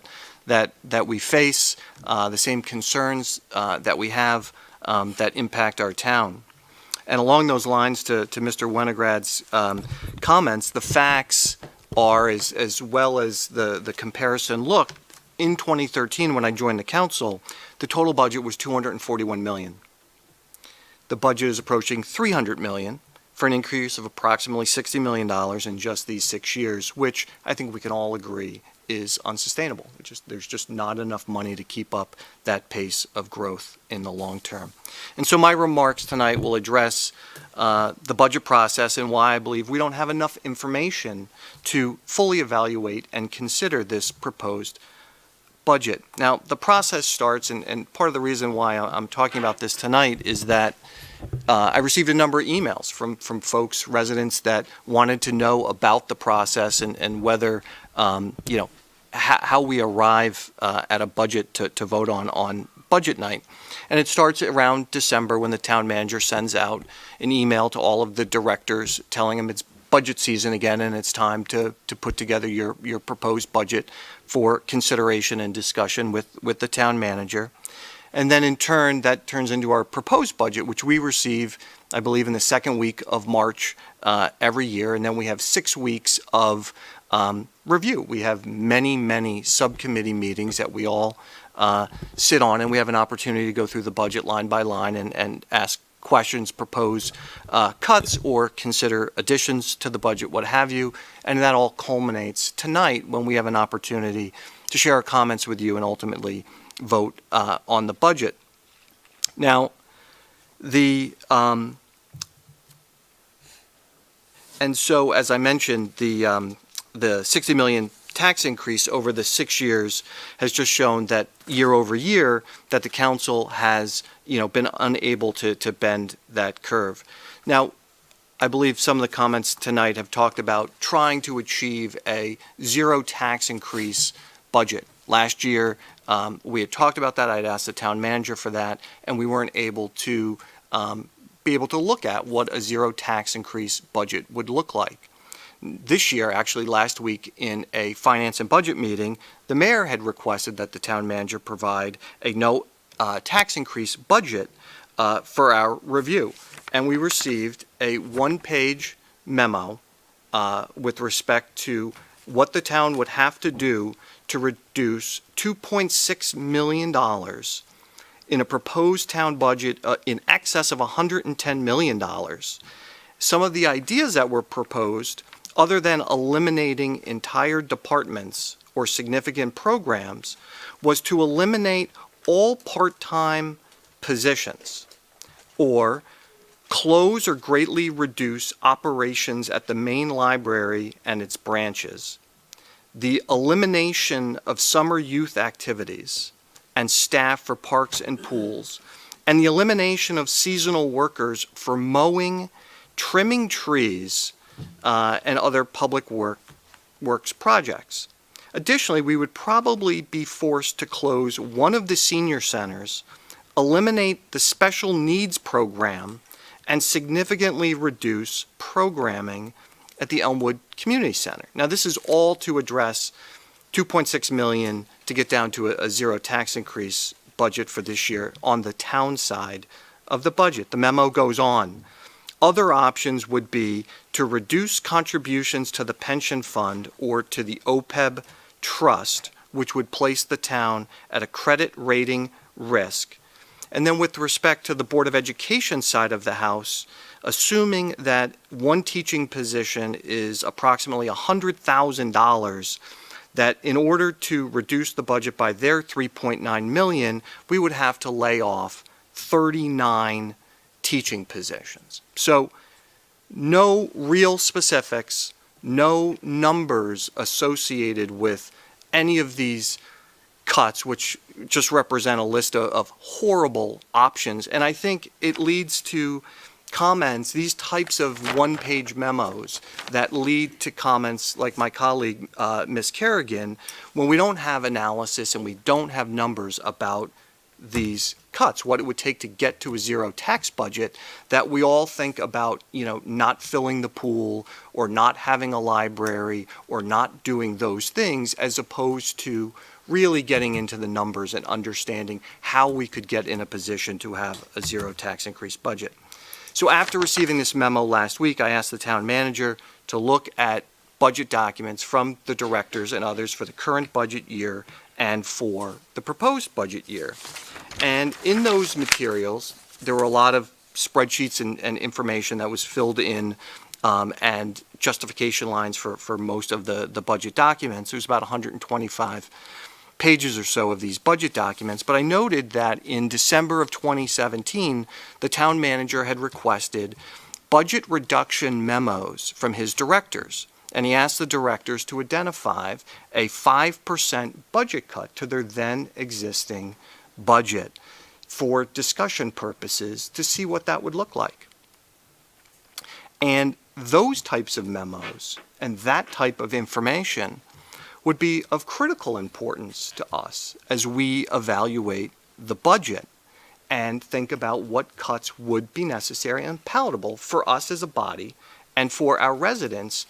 we face, the same concerns that we have that impact our town. And along those lines, to Mr. Winograd's comments, the facts are, as well as the comparison look, in 2013, when I joined the council, the total budget was $241 million. The budget is approaching $300 million for an increase of approximately $60 million in just these 6 years, which I think we can all agree is unsustainable. There's just not enough money to keep up that pace of growth in the long term. And so my remarks tonight will address the budget process and why I believe we don't have enough information to fully evaluate and consider this proposed budget. Now, the process starts, and part of the reason why I'm talking about this tonight is that I received a number of emails from folks, residents that wanted to know about the process and whether, how we arrive at a budget to vote on budget night. And it starts around December when the town manager sends out an email to all of the directors telling them it's budget season again and it's time to put together your proposed budget for consideration and discussion with the town manager. And then in turn, that turns into our proposed budget, which we receive, I believe, in the second week of March every year. And then we have 6 weeks of review. We have many subcommittee meetings that we all sit on, and we have an opportunity to go through the budget line by line and ask questions, propose cuts, or consider additions to the budget, what have you. And that all culminates tonight when we have an opportunity to share our comments with you and ultimately vote on the budget. Now, the And so, as I mentioned, the 60 million tax increase over the 6 years has just shown that year over year that the council has, been unable to bend that curve. Now, I believe some of the comments tonight have talked about trying to achieve a zero tax increase budget. Last year, we had talked about that. I'd asked the town manager for that, and we weren't able to be able to look at what a zero tax increase budget would look like. This year, actually last week in a finance and budget meeting, the mayor had requested that the town manager provide a no tax increase budget for our review. And we received a one-page memo with respect to what the town would have to do to reduce $2.6 million in a proposed town budget in excess of $110 million. Some of the ideas that were proposed, other than eliminating entire departments or significant programs, was to eliminate all part-time positions or close or greatly reduce operations at the main library and its branches, the elimination of summer youth activities and staff for parks and pools, and the elimination of seasonal workers for mowing, trimming trees, and other public works projects. Additionally, we would probably be forced to close one of the senior centers, eliminate the special needs program, and significantly reduce programming at the Elmwood Community Center. Now, this is all to address $2.6 million to get down to a zero tax increase budget for this year on the town side of the budget. The memo goes on. Other options would be to reduce contributions to the pension fund or to the OPEB trust, which would place the town at a credit rating risk. And then with respect to the Board of Education side of the house, assuming that one teaching position is approximately $100,000, that in order to reduce the budget by their $3.9 million, we would have to lay off 39 teaching positions. So no real specifics, no numbers associated with any of these cuts, which just represent a list of horrible options. And I think it leads to comments, these types of one-page memos that lead to comments like my colleague, Ms. Kerrigan, when we don't have analysis and we don't have numbers about these cuts, what it would take to get to a zero tax budget, that we all think about, not filling the pool or not having a library or not doing those things, as opposed to really getting into the numbers and understanding how we could get in a position to have a zero tax increase budget. So after receiving this memo last week, I asked the town manager to look at budget documents from the directors and others for the current budget year and for the proposed budget year. And in those materials, there were a lot of spreadsheets and information that was filled in and justification lines for most of the budget documents. There's about 125 pages or so of these budget documents, but I noted that in December of 2017, the town manager had requested budget reduction memos from his directors, and he asked the directors to identify a 5% budget cut to their then existing budget for discussion purposes to see what that would look like. And those types of memos and that type of information would be of critical importance to us as we evaluate the budget and think about what cuts would be necessary and palatable for us as a body and for our residents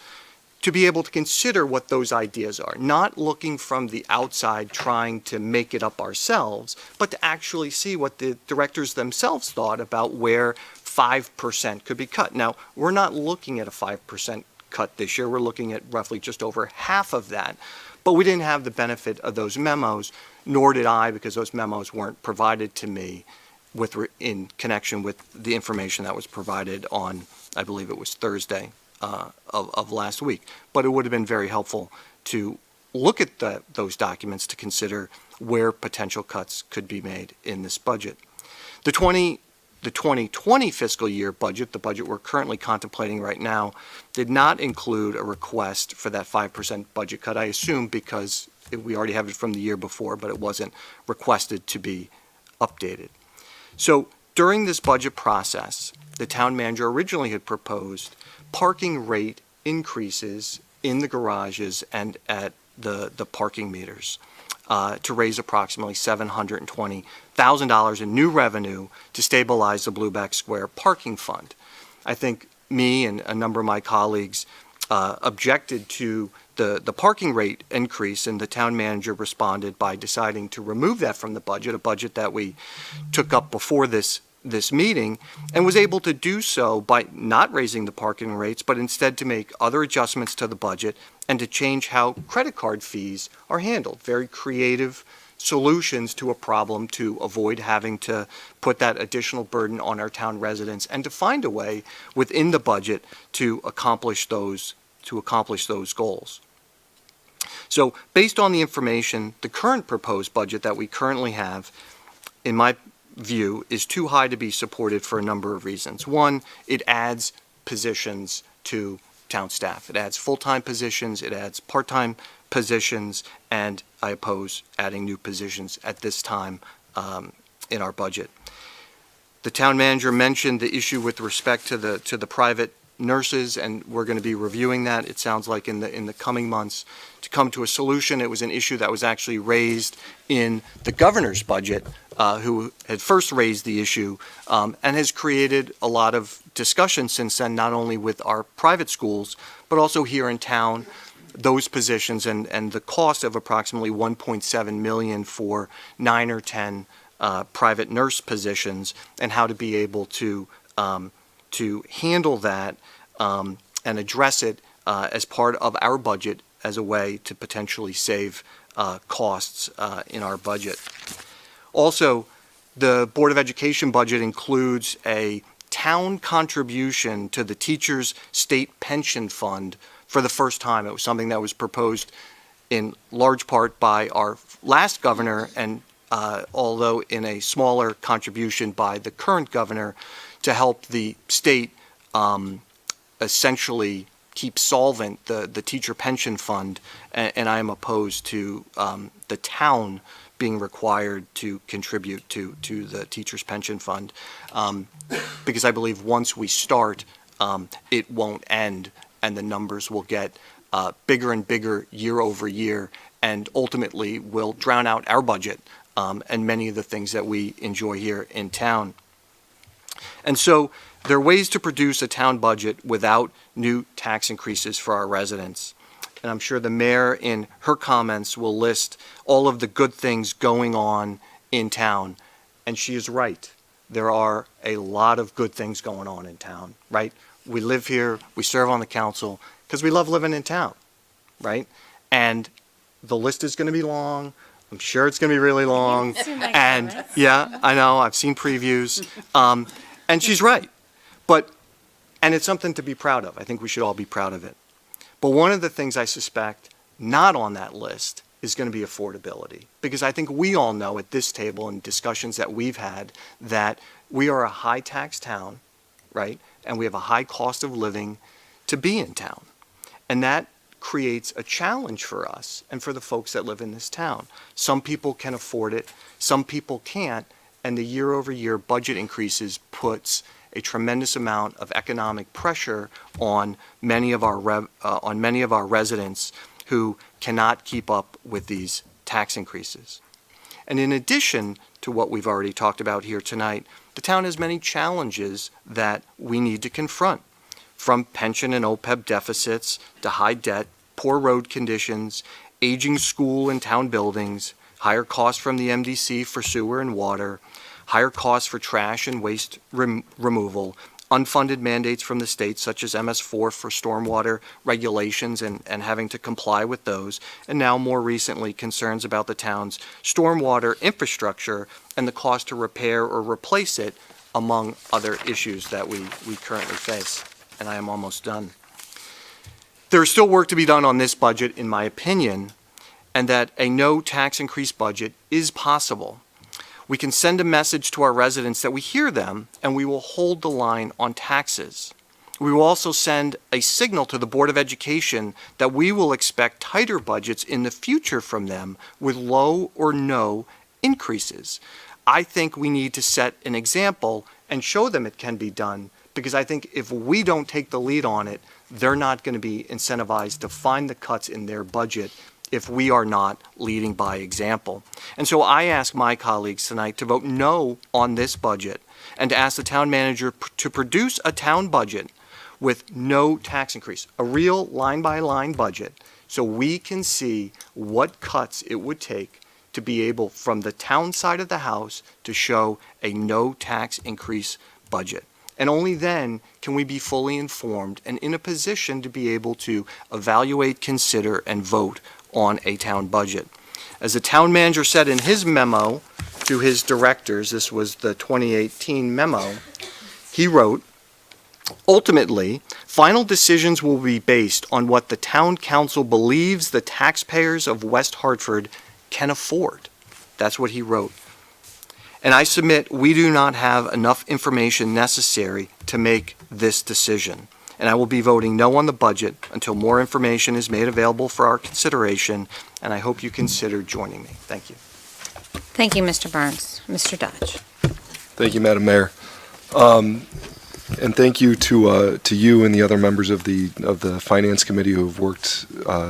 to be able to consider what those ideas are, not looking from the outside trying to make it up ourselves, but to actually see what the directors themselves thought about where 5% could be cut. Now, we're not looking at a 5% cut this year. We're looking at roughly just over half of that. But we didn't have the benefit of those memos, nor did I, because those memos weren't provided to me in connection with the information that was provided on, I believe it was Thursday of last week. But it would have been very helpful to look at those documents to consider where potential cuts could be made in this budget. The the 2020 fiscal year budget, the budget we're currently contemplating right now, did not include a request for that 5% budget cut. I assume because we already have it from the year before, but it wasn't requested to be updated. So during this budget process, the town manager originally had proposed parking rate increases in the garages and at the parking meters to raise approximately $720,000 in new revenue to stabilize the Blueback Square parking fund. I think me and a number of my colleagues objected to the parking rate increase, and the town manager responded by deciding to remove that from the budget, a budget that we took up before this meeting, and was able to do so by not raising the parking rates, but instead to make other adjustments to the budget and to change how credit card fees are handled. Very creative solutions to a problem to avoid having to put that additional burden on our town residents and to find a way within the budget to accomplish those goals. So based on the information, the current proposed budget that we currently have, in my view, is too high to be supported for a number of reasons. One, it adds positions to town staff. It adds full-time positions, it adds part-time positions, and I oppose adding new positions at this time in our budget. The town manager mentioned the issue with respect to the private nurses, and we're going to be reviewing that, it sounds like, in the coming months to come to a solution. It was an issue that was actually raised in the governor's budget, who had first raised the issue, and has created a lot of discussion since then, not only with our private schools, but also here in town, those positions and the cost of approximately $1.7 million for 9 or 10 private nurse positions, and how to be able to handle that and address it as part of our budget as a way to potentially save costs in our budget. Also, the Board of Education budget includes a town contribution to the teachers' state pension fund for the first time. It was something that was proposed in large part by our last governor, and although in a smaller contribution by the current governor, to help the state essentially keep solvent the teacher pension fund, and I am opposed to the town being required to contribute to the teachers pension fund, because I believe once we start, it won't end, and the numbers will get bigger and bigger year over year, and ultimately will drown out our budget and many of the things that we enjoy here in town. And so there are ways to produce a town budget without new tax increases for our residents. And I'm sure the mayor in her comments will list all of the good things going on in town. And she is right. There are a lot of good things going on in town, right? We live here, we serve on the council because we love living in town, right? And the list is going to be long. I'm sure it's going to be really long. And yeah, I know, I've seen previews. And she's right. And it's something to be proud of. I think we should all be proud of it. But one of the things I suspect not on that list is going to be affordability. Because I think we all know at this table and discussions that we've had that we are a high tax town, right? And we have a high cost of living to be in town. And that creates a challenge for us and for the folks that live in this town. Some people can afford it, some people can't, and the year-over-year budget increases puts a tremendous amount of economic pressure on many of our residents who cannot keep up with these tax increases. And in addition to what we've already talked about here tonight, the town has many challenges that we need to confront, from pension and OPEB deficits to high debt, poor road conditions, aging school and town buildings, higher costs from the MDC for sewer and water, higher costs for trash and waste removal, unfunded mandates from the state such as MS4 for stormwater regulations and having to comply with those, and now more recently concerns about the town's stormwater infrastructure and the cost to repair or replace it, among other issues that we currently face. And I am almost done. There is still work to be done on this budget, in my opinion, and that a no tax increase budget is possible. We can send a message to our residents that we hear them and we will hold the line on taxes. We will also send a signal to the Board of Education that we will expect tighter budgets in the future from them with low or no increases. I think we need to set an example and show them it can be done, because I think if we don't take the lead on it, they're not going to be incentivized to find the cuts in their budget if we are not leading by example. And so I ask my colleagues tonight to vote no on this budget and to ask the town manager to produce a town budget with no tax increase, a real line-by-line budget, so we can see what cuts it would take to be able, from the town side of the house, to show a no tax increase budget. And only then can we be fully informed and in a position to be able to evaluate, consider, and vote on a town budget. As the town manager said in his memo to his directors, this was the 2018 memo, he wrote, "Ultimately, final decisions will be based on what the town council believes the taxpayers of West Hartford can afford." That's what he wrote. And I submit we do not have enough information necessary to make this decision. And I will be voting no on the budget until more information is made available for our consideration, and I hope you consider joining me. Thank you. Thank you, Mr. Burns. Mr. Dodge. Thank you, Madam Mayor. And thank you to you and the other members of the Finance Committee who have worked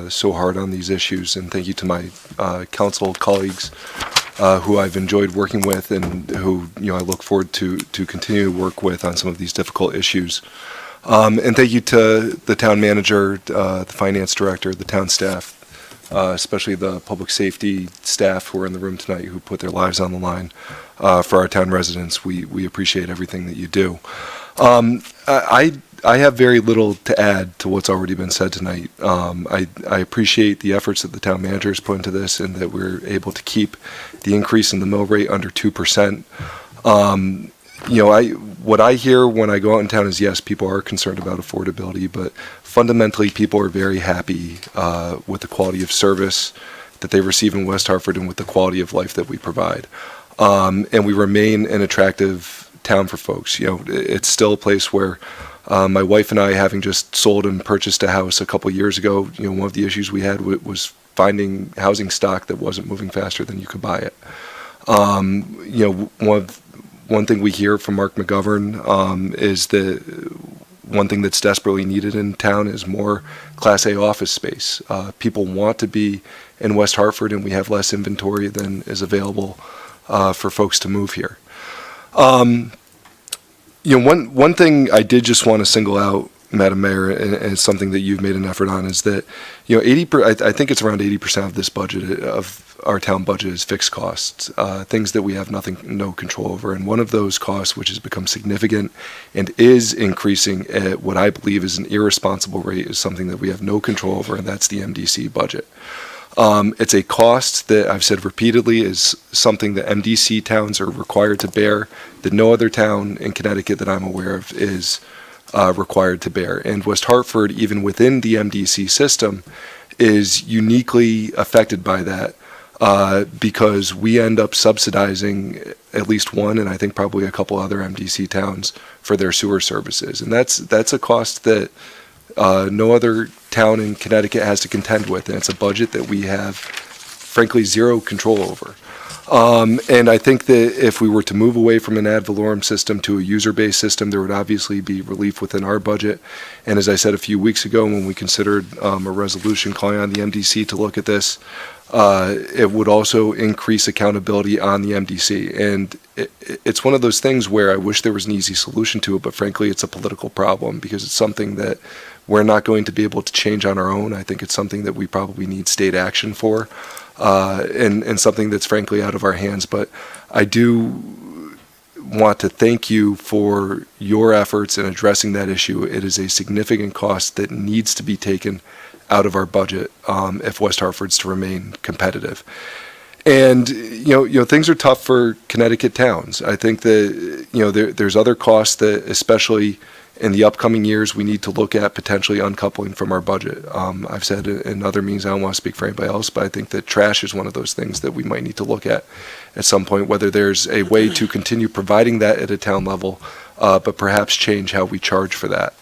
so hard on these issues. And thank you to my council colleagues who I've enjoyed working with and who I look forward to continue to work with on some of these difficult issues. And thank you to the town manager, the finance director, the town staff, especially the public safety staff who are in the room tonight who put their lives on the line for our town residents. We appreciate everything that you do. I have very little to add to what's already been said tonight. I appreciate the efforts that the town manager has put into this and that we're able to keep the increase in the mill rate under 2%. What I hear when I go out in town is, yes, people are concerned about affordability, but fundamentally people are very happy with the quality of service that they receive in West Hartford and with the quality of life that we provide. And we remain an attractive town for folks. It's still a place where my wife and I, having just sold and purchased a house a couple years ago, one of the issues we had was finding housing stock that wasn't moving faster than you could buy it. One thing we hear from Mark McGovern is that one thing that's desperately needed in town is more Class A office space. People want to be in West Hartford, and we have less inventory than is available for folks to move here. One thing I did just want to single out, Madam Mayor, and something that you've made an effort on is that, I think it's around 80% of this budget, of our town budget, is fixed costs, things that we have no control over. And one of those costs, which has become significant and is increasing at what I believe is an irresponsible rate, is something that we have no control over, and that's the MDC budget. It's a cost that I've said repeatedly is something that MDC towns are required to bear, that no other town in Connecticut that I'm aware of is required to bear. And West Hartford, even within the MDC system, is uniquely affected by that because we end up subsidizing at least one, and I think probably a couple other MDC towns for their sewer services. And that's a cost that no other town in Connecticut has to contend with, and it's a budget that we have, frankly, zero control over. And I think that if we were to move away from an ad valorem system to a user-based system, there would obviously be relief within our budget. And as I said a few weeks ago, when we considered a resolution calling on the MDC to look at this, it would also increase accountability on the MDC. And it's one of those things where I wish there was an easy solution to it, but frankly, it's a political problem because it's something that we're not going to be able to change on our own. I think it's something that we probably need state action for, and something that's frankly out of our hands. But I do want to thank you for your efforts in addressing that issue. It is a significant cost that needs to be taken out of our budget if West Hartford's to remain competitive. And things are tough for Connecticut towns. I think that there's other costs that, especially in the upcoming years, we need to look at potentially uncoupling from our budget. I've said in other meetings, I don't want to speak for anybody else, but I think that trash is one of those things that we might need to look at some point, whether there's a way to continue providing that at a town level, but perhaps change how we charge for that.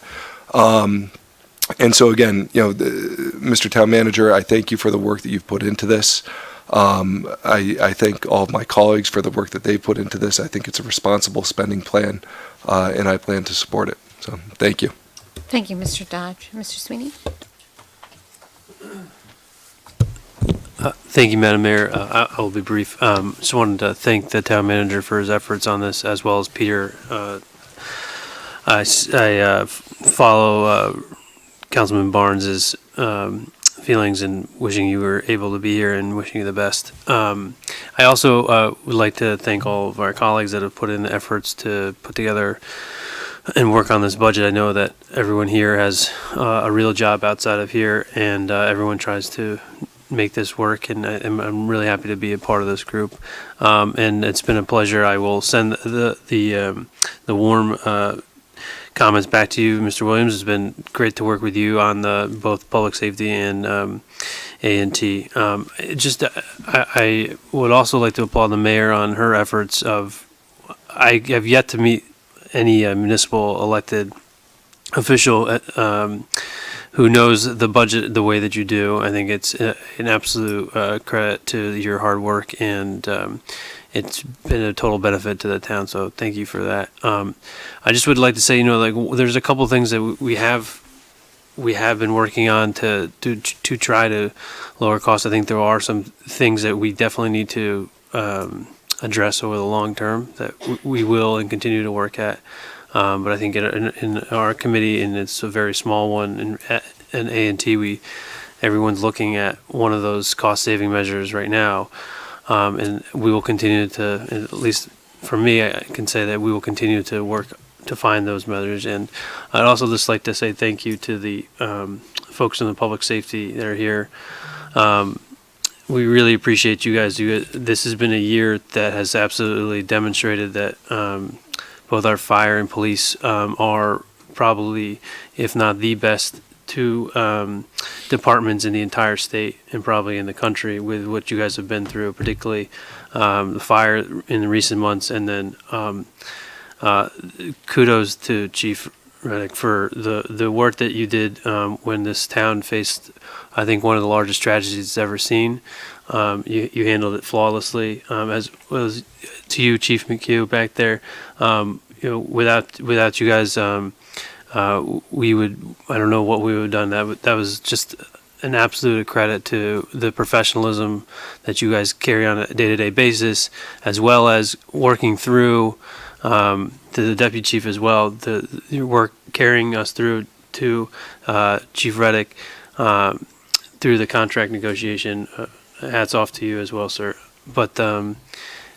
And so again, Mr. Town Manager, I thank you for the work that you've put into this. I thank all of my colleagues for the work that they put into this. I think it's a responsible spending plan, and I plan to support it. So, thank you. Thank you, Mr. Dodge. Mr. Sweeney? Thank you, Madam Mayor. I will be brief. Just wanted to thank the town manager for his efforts on this, as well as Peter. I follow Councilman Barnes's feelings and wishing you were able to be here and wishing you the best. I also would like to thank all of our colleagues that have put in the efforts to put together and work on this budget. I know that everyone here has a real job outside of here, and everyone tries to make this work, and I'm really happy to be a part of this group. And it's been a pleasure. I will send the warm comments back to you, Mr. Williams. It's been great to work with you on both public safety and A&T. I would also like to applaud the mayor on her efforts I have yet to meet any municipal elected official who knows the budget the way that you do. I think it's an absolute credit to your hard work, and it's been a total benefit to the town, so thank you for that. I just would like to say, there's a couple things that we have been working on to try to lower costs. I think there are some things that we definitely need to address over the long term that we will and continue to work at. But I think in our committee, and it's a very small one, in A&T, everyone's looking at one of those cost-saving measures right now. And we will continue to, at least for me, I can say that we will continue to work to find those measures. And I'd also just like to say thank you to the folks in the public safety that are here. We really appreciate you guys. This has been a year that has absolutely demonstrated that both our fire and police are probably, if not the best, two departments in the entire state and probably in the country with what you guys have been through, particularly the fire in the recent months. And then kudos to Chief Reddick for the work that you did when this town faced, I think, one of the largest tragedies it's ever seen. You handled it flawlessly, as well as to you, Chief McHugh, back there. Without you guys, we would, I don't know what we would have done. That was just an absolute credit to the professionalism that you guys carry on a day-to-day basis, as well as working through to the deputy chief as well. Your work carrying us through to Chief Reddick through the contract negotiation. Hats off to you as well, sir. But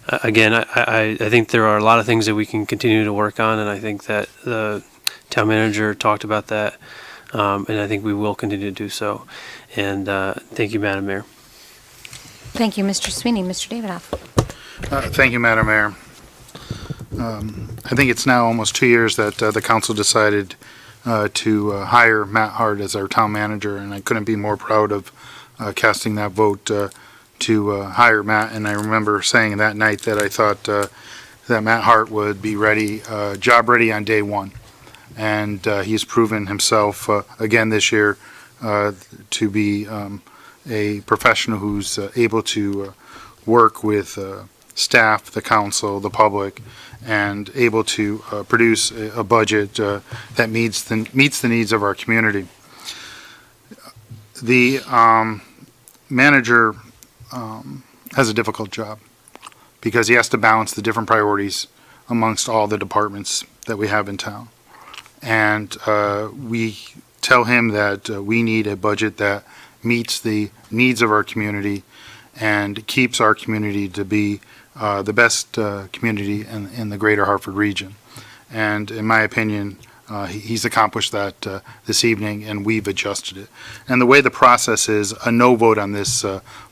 again, I think there are a lot of things that we can continue to work on, and I think that the town manager talked about that, and I think we will continue to do so. And thank you, Madam Mayor. Thank you, Mr. Sweeney. Mr. Davidoff? Thank you, Madam Mayor. I think it's now almost 2 years that the council decided to hire Matt Hart as our town manager, and I couldn't be more proud of casting that vote to hire Matt. And I remember saying that night that I thought that Matt Hart would be ready, job ready on day one. And he's proven himself again this year to be a professional who's able to work with staff, the council, the public, and able to produce a budget that meets the needs of our community. The manager has a difficult job because he has to balance the different priorities amongst all the departments that we have in town. And we tell him that we need a budget that meets the needs of our community and keeps our community to be the best community in the greater Hartford region. And in my opinion, He's accomplished that this evening, and we've adjusted it. And the way the process is, a no vote on this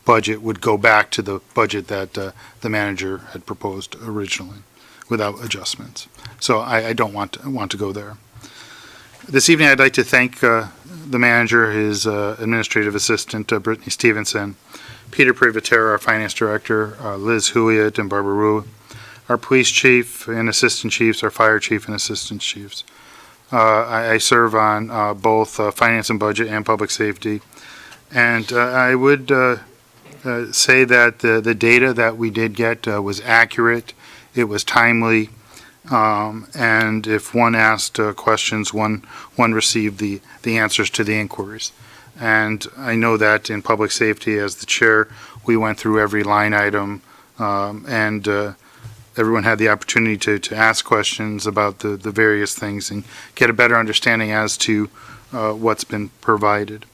budget would go back to the budget that the manager had proposed originally, without adjustments. So I don't want to go there. This evening, I'd like to thank the manager, his administrative assistant, Brittany Stevenson, Peter Privatera, our finance director, Liz Huliet and Barbara Rue, our police chief and assistant chiefs, our fire chief and assistant chiefs. I serve on both finance and budget and public safety. And I would say that the data that we did get was accurate, it was timely, and if one asked questions, one received the answers to the inquiries. And I know that in public safety, as the chair, we went through every line item, and everyone had the opportunity to ask questions about the various things and get a better understanding as to what's been provided.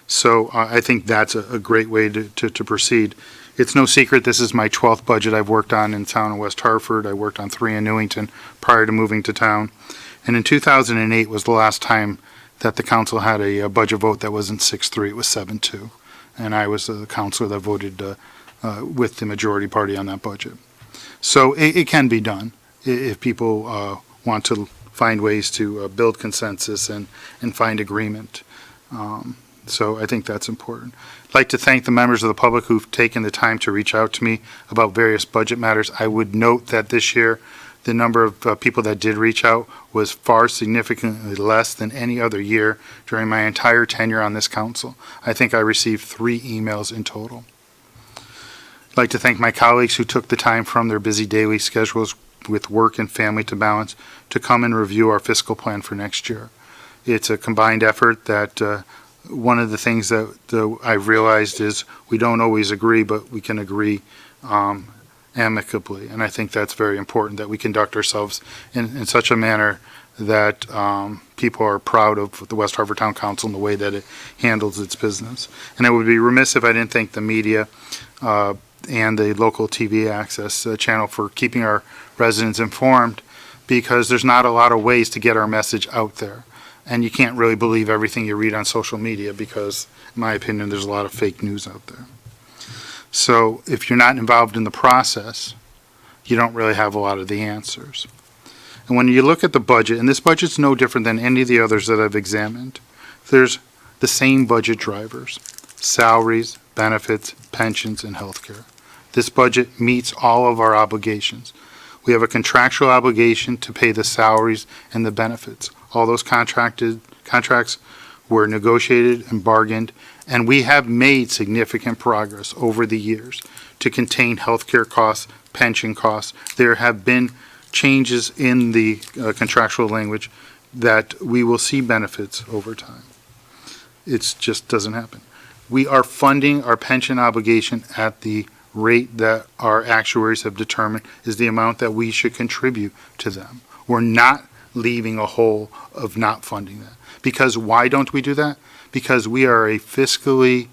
So I think that's a great way to proceed. It's no secret, this is my 12th budget I've worked on in town of West Hartford. I worked on 3 in Newington prior to moving to town. And in 2008 was the last time that the council had a budget vote that wasn't 6-3, it was 7-2. And I was the councilor that voted with the majority party on that budget. So it can be done if people want to find ways to build consensus and find agreement. So I think that's important. I'd like to thank the members of the public who've taken the time to reach out to me about various budget matters. I would note that this year, the number of people that did reach out was far significantly less than any other year during my entire tenure on this council. I think I received 3 emails in total. I'd like to thank my colleagues who took the time from their busy daily schedules with work and family to balance to come and review our fiscal plan for next year. It's a combined effort that one of the things that I've realized is we don't always agree, but we can agree amicably. And I think that's very important, that we conduct ourselves in such a manner that people are proud of the West Hartford Town Council and the way that it handles its business. And I would be remiss if I didn't thank the media and the local TV access channel for keeping our residents informed, because there's not a lot of ways to get our message out there. And you can't really believe everything you read on social media because, in my opinion, there's a lot of fake news out there. So if you're not involved in the process, you don't really have a lot of the answers. And when you look at the budget, and this budget's no different than any of the others that I've examined, there's the same budget drivers: salaries, benefits, pensions, and healthcare. This budget meets all of our obligations. We have a contractual obligation to pay the salaries and the benefits. All those contracts were negotiated and bargained, and we have made significant progress over the years to contain healthcare costs, pension costs. There have been changes in the contractual language that we will see benefits over time. It just doesn't happen. We are funding our pension obligation at the rate that our actuaries have determined is the amount that we should contribute to them. We're not leaving a hole of not funding that. Because why don't we do that? Because we are a fiscally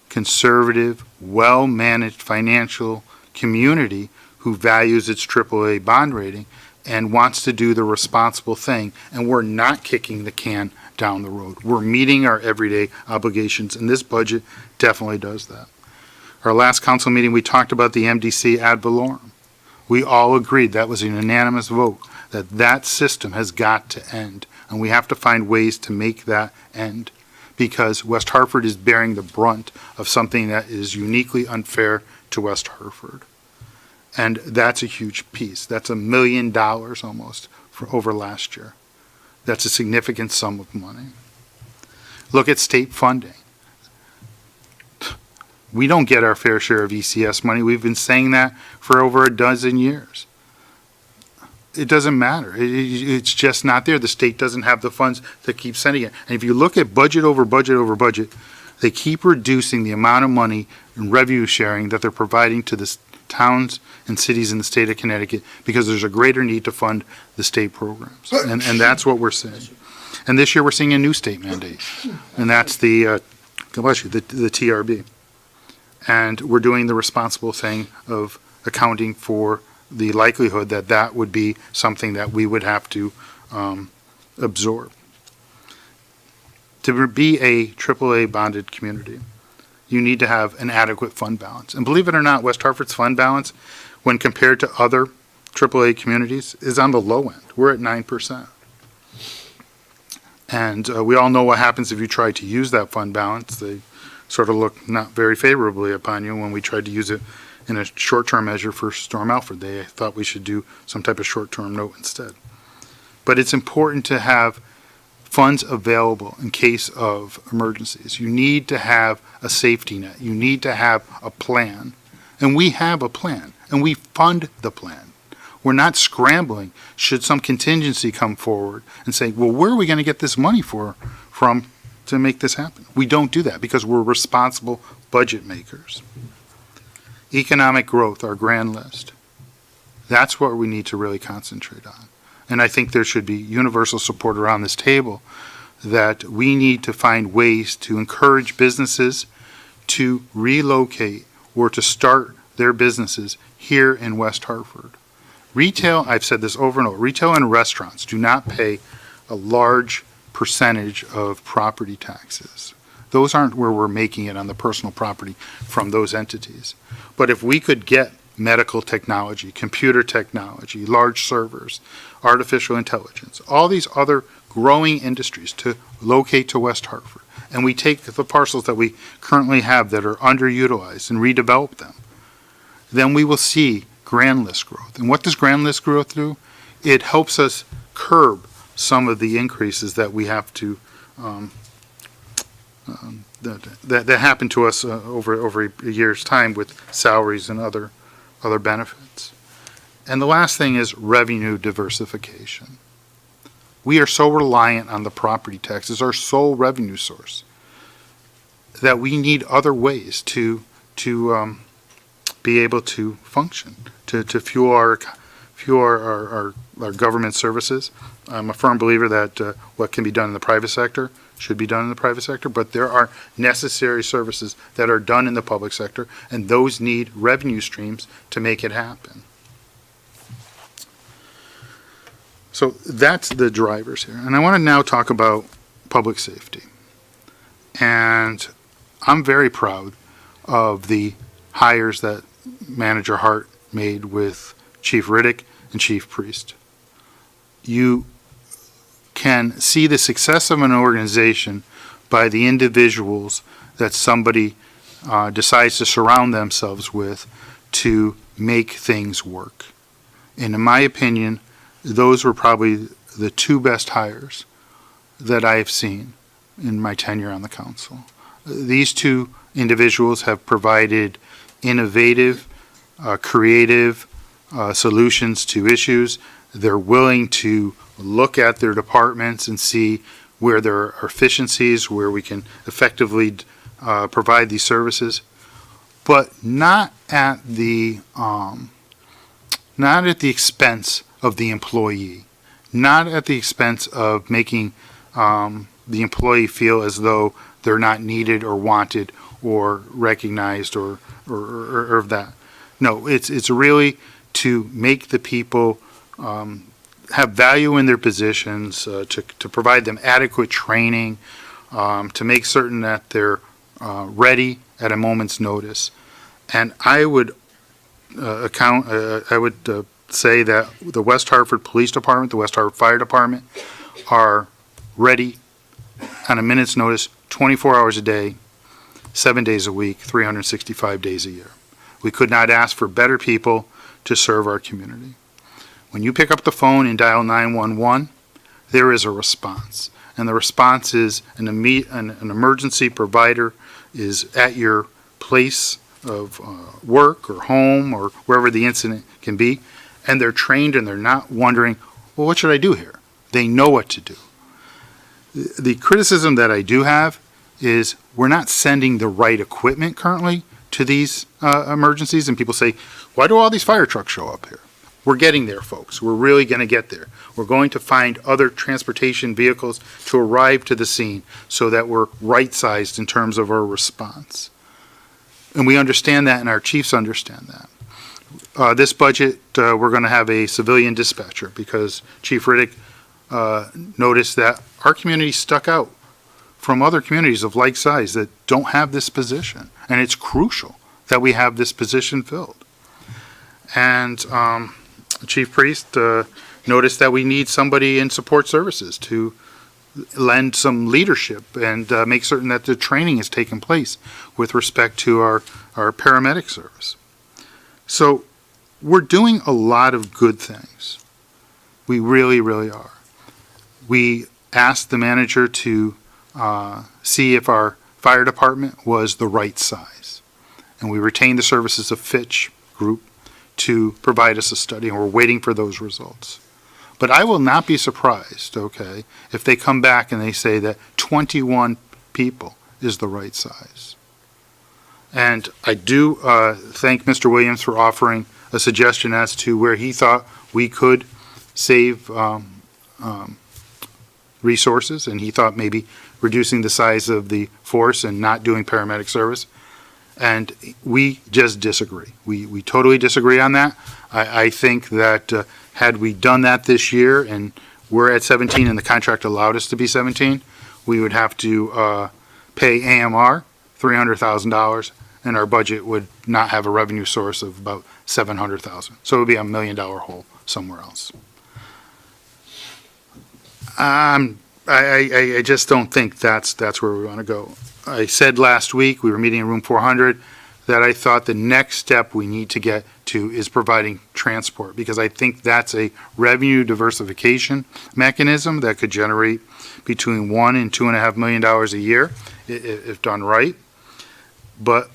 conservative, well-managed financial community who values its AAA bond rating and wants to do the responsible thing, and we're not kicking the can down the road. We're meeting our everyday obligations, and this budget definitely does that. Our last council meeting, we talked about the MDC ad valorem. We all agreed, that was a unanimous vote, that that system has got to end, and we have to find ways to make that end, because West Hartford is bearing the brunt of something that is uniquely unfair to West Hartford. And that's a huge piece. That's $1 million almost for over last year. That's a significant sum of money. Look at state funding. We don't get our fair share of ECS money. We've been saying that for over a dozen years. It doesn't matter. It's just not there. The state doesn't have the funds to keep sending it. And if you look at budget over budget over budget, they keep reducing the amount of money and revenue sharing that they're providing to the towns and cities in the state of Connecticut because there's a greater need to fund the state programs. And that's what we're seeing. And this year we're seeing a new state mandate. And that's the TRB. And we're doing the responsible thing of accounting for the likelihood that that would be something that we would have to absorb. To be a AAA bonded community, you need to have an adequate fund balance. And believe it or not, West Hartford's fund balance, when compared to other AAA communities, is on the low end. We're at 9%. And we all know what happens if you try to use that fund balance. They sort of look not very favorably upon you when we tried to use it in a short-term measure for Storm Alfred. They thought we should do some type of short-term note instead. But it's important to have funds available in case of emergencies. You need to have a safety net. You need to have a plan. And we have a plan, and we fund the plan. We're not scrambling should some contingency come forward and say, well, where are we going to get this money from to make this happen? We don't do that because we're responsible budget makers. Economic growth, our grand list. That's what we need to really concentrate on. And I think there should be universal support around this table that we need to find ways to encourage businesses to relocate or to start their businesses here in West Hartford. Retail, I've said this over and over, retail and restaurants do not pay a large percentage of property taxes. Those aren't where we're making it on the personal property from those entities. But if we could get medical technology, computer technology, large servers, artificial intelligence, all these other growing industries to locate to West Hartford, and we take the parcels that we currently have that are underutilized and redevelop them, then we will see grand list growth. And what does grand list growth do? It helps us curb some of the increases that we have to that happen to us over a year's time with salaries and other benefits. And the last thing is revenue diversification. We are so reliant on the property tax as our sole revenue source that we need other ways to be able to function, to fuel our government services. I'm a firm believer that what can be done in the private sector should be done in the private sector, but there are necessary services that are done in the public sector, and those need revenue streams to make it happen. So that's the drivers here. And I want to now talk about public safety. And I'm very proud of the hires that Manager Hart made with Chief Riddick and Chief Priest. You can see the success of an organization by the individuals that somebody decides to surround themselves with to make things work. And in my opinion, those were probably the two best hires that I have seen in my tenure on the council. These two individuals have provided innovative, creative solutions to issues. They're willing to look at their departments and see where there are efficiencies, where we can effectively provide these services, but not at the expense of the employee, not at the expense of making the employee feel as though they're not needed or wanted or recognized or that. No, it's really to make the people have value in their positions, to provide them adequate training, to make certain that they're ready at a moment's notice. And I would say that the West Hartford Police Department, the West Hartford Fire Department are ready on a minute's notice, 24 hours a day, 7 days a week, 365 days a year. We could not ask for better people to serve our community. When you pick up the phone and dial 911, there is a response. And the response is an emergency provider is at your place of work or home or wherever the incident can be, and they're trained and they're not wondering, well, what should I do here? They know what to do. The criticism that I do have is we're not sending the right equipment currently to these emergencies, and people say, why do all these fire trucks show up here? We're getting there, folks. We're really going to get there. We're going to find other transportation vehicles to arrive to the scene so that we're right-sized in terms of our response. And we understand that, and our chiefs understand that. This budget, we're going to have a civilian dispatcher because Chief Riddick noticed that our community stuck out from other communities of like size that don't have this position. And it's crucial that we have this position filled. And Chief Priest noticed that we need somebody in support services to lend some leadership and make certain that the training is taking place with respect to our paramedic service. So we're doing a lot of good things. We really, really are. We asked the manager to see if our fire department was the right size. And we retained the services of Fitch Group to provide us a study, and we're waiting for those results. But I will not be surprised, okay, if they come back and they say that 21 people is the right size. And I do thank Mr. Williams for offering a suggestion as to where he thought we could save resources, and he thought maybe reducing the size of the force and not doing paramedic service. And we just disagree. We totally disagree on that. I think that had we done that this year, and we're at 17 and the contract allowed us to be 17, we would have to pay AMR $300,000, and our budget would not have a revenue source of about $700,000. So it would be $1 million hole somewhere else. I just don't think that's where we want to go. I said last week, we were meeting in room 400, that I thought the next step we need to get to is providing transport, because I think that's a revenue diversification mechanism that could generate between $1 and $2.5 million a year if done right. But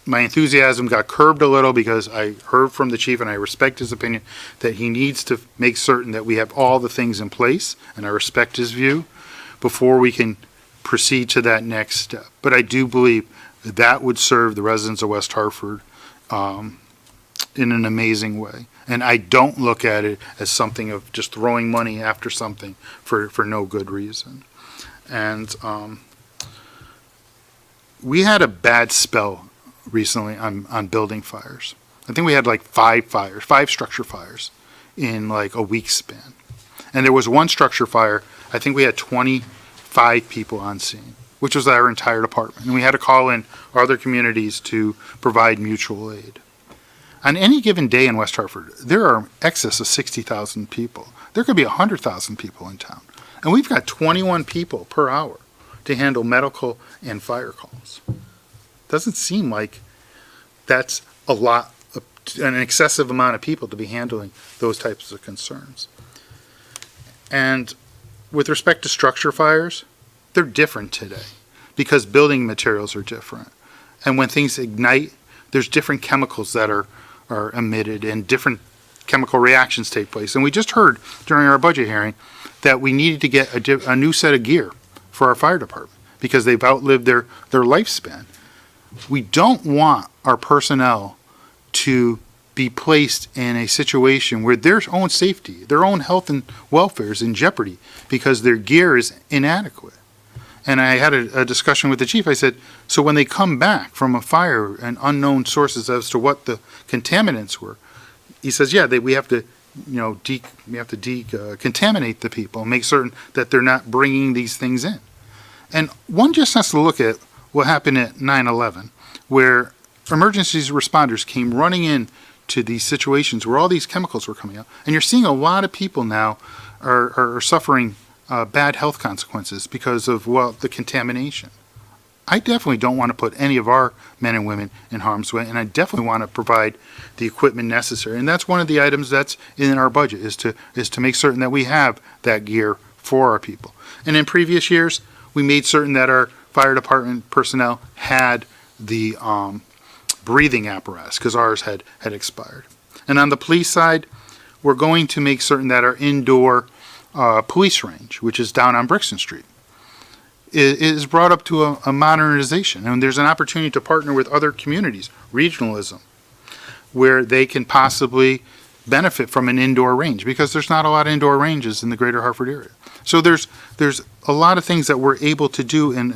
my enthusiasm got curbed a little because I heard from the chief, and I respect his opinion, that he needs to make certain that we have all the things in place, and I respect his view, before we can proceed to that next step. But I do believe that would serve the residents of West Hartford in an amazing way. And I don't look at it as something of just throwing money after something for no good reason. And we had a bad spell recently on building fires. I think we had like 5 structure fires in like a week span. And there was one structure fire, I think we had 25 people on scene, which was our entire department. And we had to call in other communities to provide mutual aid. On any given day in West Hartford, there are excess of 60,000 people. There could be 100,000 people in town. And we've got 21 people per hour to handle medical and fire calls. Doesn't seem like that's a lot, an excessive amount of people to be handling those types of concerns. And with respect to structure fires, they're different today because building materials are different. And when things ignite, there's different chemicals that are emitted and different chemical reactions take place. And we just heard during our budget hearing that we needed to get a new set of gear for our fire department because they've outlived their lifespan. We don't want our personnel to be placed in a situation where their own safety, their own health and welfare is in jeopardy because their gear is inadequate. And I had a discussion with the chief. I said, so when they come back from a fire and unknown sources as to what the contaminants were, he says, yeah, we have to, contaminate the people and make certain that they're not bringing these things in. And one just has to look at what happened at 9/11, where emergency responders came running in to these situations where all these chemicals were coming out. And you're seeing a lot of people now are suffering bad health consequences because of, the contamination. I definitely don't want to put any of our men and women in harm's way, and I definitely want to provide the equipment necessary. And that's one of the items that's in our budget, is to make certain that we have that gear for our people. And in previous years, we made certain that our fire department personnel had the breathing apparatus because ours had expired. And on the police side, we're going to make certain that our indoor police range, which is down on Brixton Street, is brought up to a modernization. And there's an opportunity to partner with other communities, regionalism, where they can possibly benefit from an indoor range because there's not a lot of indoor ranges in the greater Hartford area. So there's a lot of things that we're able to do and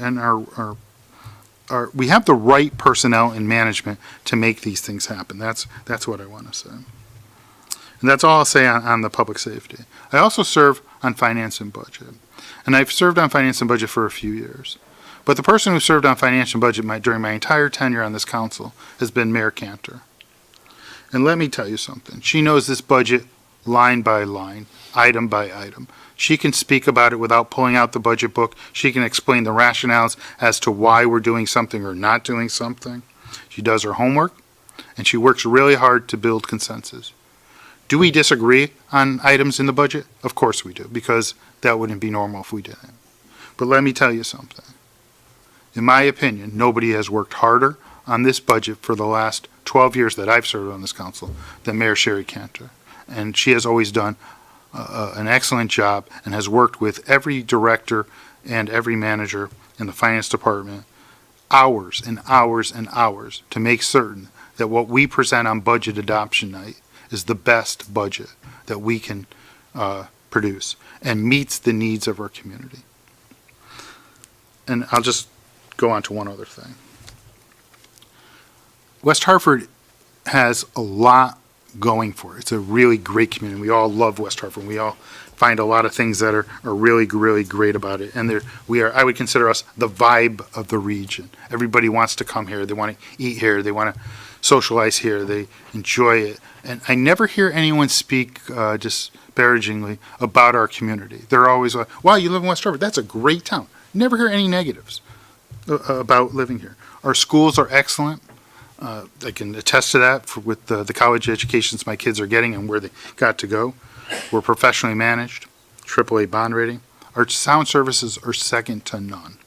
we have the right personnel and management to make these things happen. That's what I want to say. And that's all I'll say on the public safety. I also serve on finance and budget. And I've served on finance and budget for a few years. But the person who served on finance and budget during my entire tenure on this council has been Mayor Cantor. And let me tell you something. She knows this budget line by line, item by item. She can speak about it without pulling out the budget book. She can explain the rationales as to why we're doing something or not doing something. She does her homework, and she works really hard to build consensus. Do we disagree on items in the budget? Of course we do, because that wouldn't be normal if we didn't. But let me tell you something. In my opinion, nobody has worked harder on this budget for the last 12 years that I've served on this council than Mayor Sherry Cantor. And she has always done an excellent job and has worked with every director and every manager in the finance department hours and hours and hours to make certain that what we present on budget adoption night is the best budget that we can produce and meets the needs of our community. And I'll just go on to one other thing. West Hartford has a lot going for it. It's a really great community. We all love West Hartford. We all find a lot of things that are really, really great about it. And I would consider us the vibe of the region. Everybody wants to come here. They want to eat here. They want to socialize here. They enjoy it. And I never hear anyone speak disparagingly about our community. They're always like, wow, you live in West Hartford. That's a great town. Never hear any negatives about living here. Our schools are excellent. I can attest to that with the college educations my kids are getting and where they got to go. We're professionally managed, AAA bond rating. Our sound services are second to none.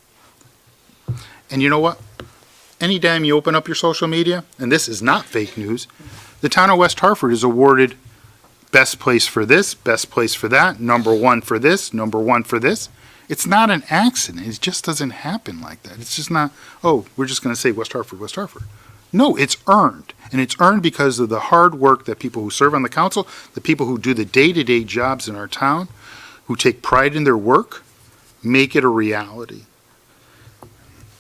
And you know what? Anytime you open up your social media, and this is not fake news, the town of West Hartford is awarded best place for this, best place for that, number one for this, number one for this. It's not an accident. It just doesn't happen like that. It's just not, oh, we're just going to say West Hartford, West Hartford. No, it's earned. And it's earned because of the hard work that people who serve on the council, the people who do the day-to-day jobs in our town, who take pride in their work, make it a reality.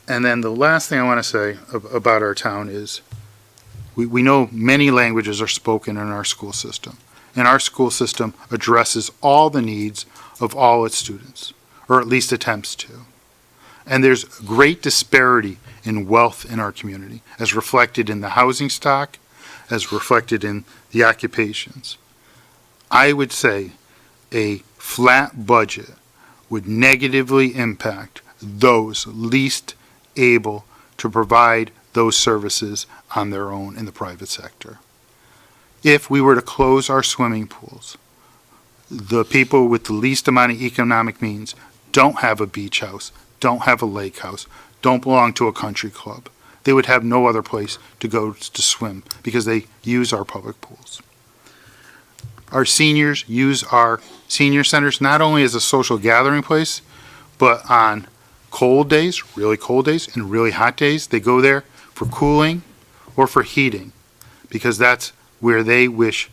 And then the last thing I want to say about our town is we know many languages are spoken in our school system. And our school system addresses all the needs of all its students, or at least attempts to. And there's great disparity in wealth in our community, as reflected in the housing stock, as reflected in the occupations. I would say a flat budget would negatively impact those least able to provide those services on their own in the private sector. If we were to close our swimming pools, the people with the least amount of economic means don't have a beach house, don't have a lake house, don't belong to a country club. They would have no other place to go to swim because they use our public pools. Our seniors use our senior centers not only as a social gathering place, but on cold days, really cold days, and really hot days, they go there for cooling or for heating because that's where they wish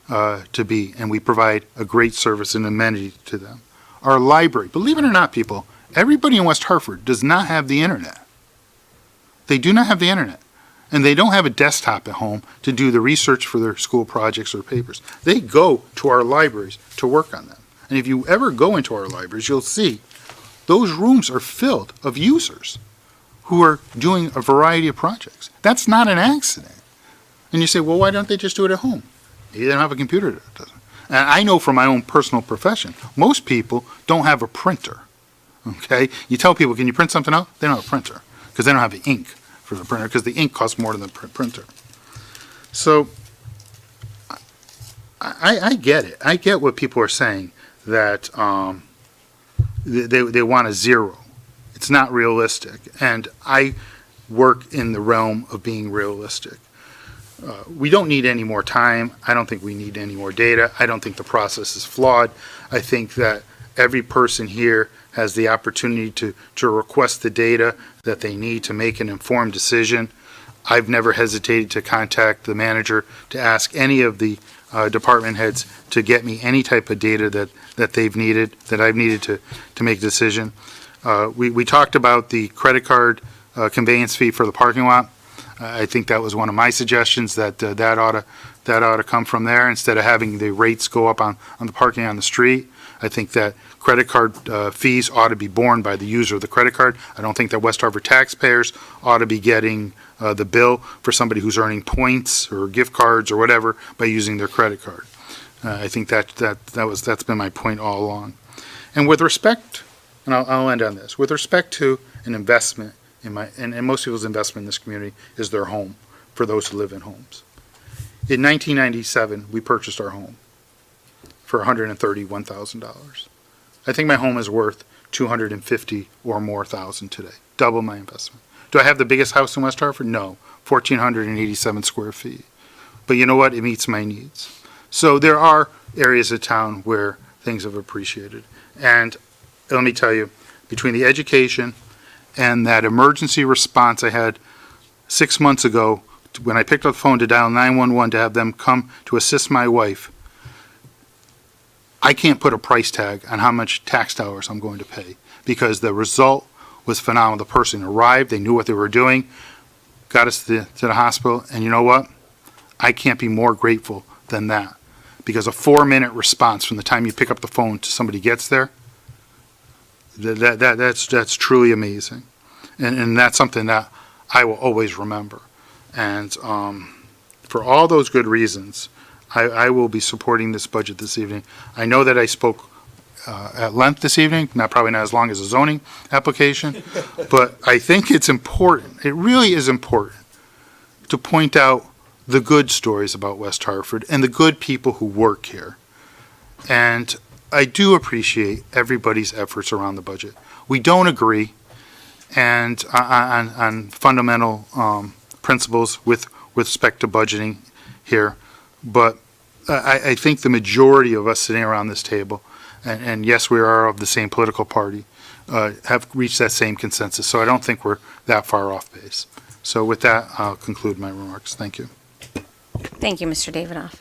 to be, and we provide a great service and amenity to them. Our library, believe it or not, people, everybody in West Hartford does not have the internet. They do not have the internet. And they don't have a desktop at home to do the research for their school projects or papers. They go to our libraries to work on them. And if you ever go into our libraries, you'll see those rooms are filled of users who are doing a variety of projects. That's not an accident. And you say, well, why don't they just do it at home? They don't have a computer that doesn't. And I know from my own personal profession, most people don't have a printer. Okay? You tell people, can you print something out? They don't have a printer because they don't have the ink for the printer because the ink costs more than the printer. So I get it. I get what people are saying that they want a zero. It's not realistic. And I work in the realm of being realistic. We don't need any more time. I don't think we need any more data. I don't think the process is flawed. I think that every person here has the opportunity to request the data that they need to make an informed decision. I've never hesitated to contact the manager to ask any of the department heads to get me any type of data that they've needed, that I've needed to make a decision. We talked about the credit card conveyance fee for the parking lot. I think that was one of my suggestions, that that ought to that ought to come from there instead of having the rates go up on the parking on the street. I think that credit card fees ought to be borne by the user of the credit card. I don't think that West Hartford taxpayers ought to be getting the bill for somebody who's earning points or gift cards or whatever by using their credit card. I think that's been my point all along. And with respect, and I'll end on this, with respect to an investment and most people's investment in this community is their home, for those who live in homes. In 1997, we purchased our home for $131,000. I think my home is worth $250,000 or more today, double my investment. Do I have the biggest house in West Hartford? No, 1,487 square feet. But you know what? It meets my needs. So there are areas of town where things have appreciated. And let me tell you, between the education and that emergency response I had 6 months ago, when I picked up the phone to dial 911 to have them come to assist my wife, I can't put a price tag on how much tax dollars I'm going to pay because the result was phenomenal. The person arrived, they knew what they were doing, got us to the hospital, and you know what? I can't be more grateful than that because a 4-minute response from the time you pick up the phone to somebody gets there, that's truly amazing. And that's something that I will always remember. And for all those good reasons, I will be supporting this budget this evening. I know that I spoke at length this evening, probably not as long as a zoning application, but I think it's important, it really is important, to point out the good stories about West Hartford and the good people who work here. And I do appreciate everybody's efforts around the budget. We don't agree and on fundamental principles with respect to budgeting here, but I think the majority of us sitting around this table, and yes, we are of the same political party, have reached that same consensus. So I don't think we're that far off base. So with that, I'll conclude my remarks. Thank you. Thank you, Mr. Davidoff.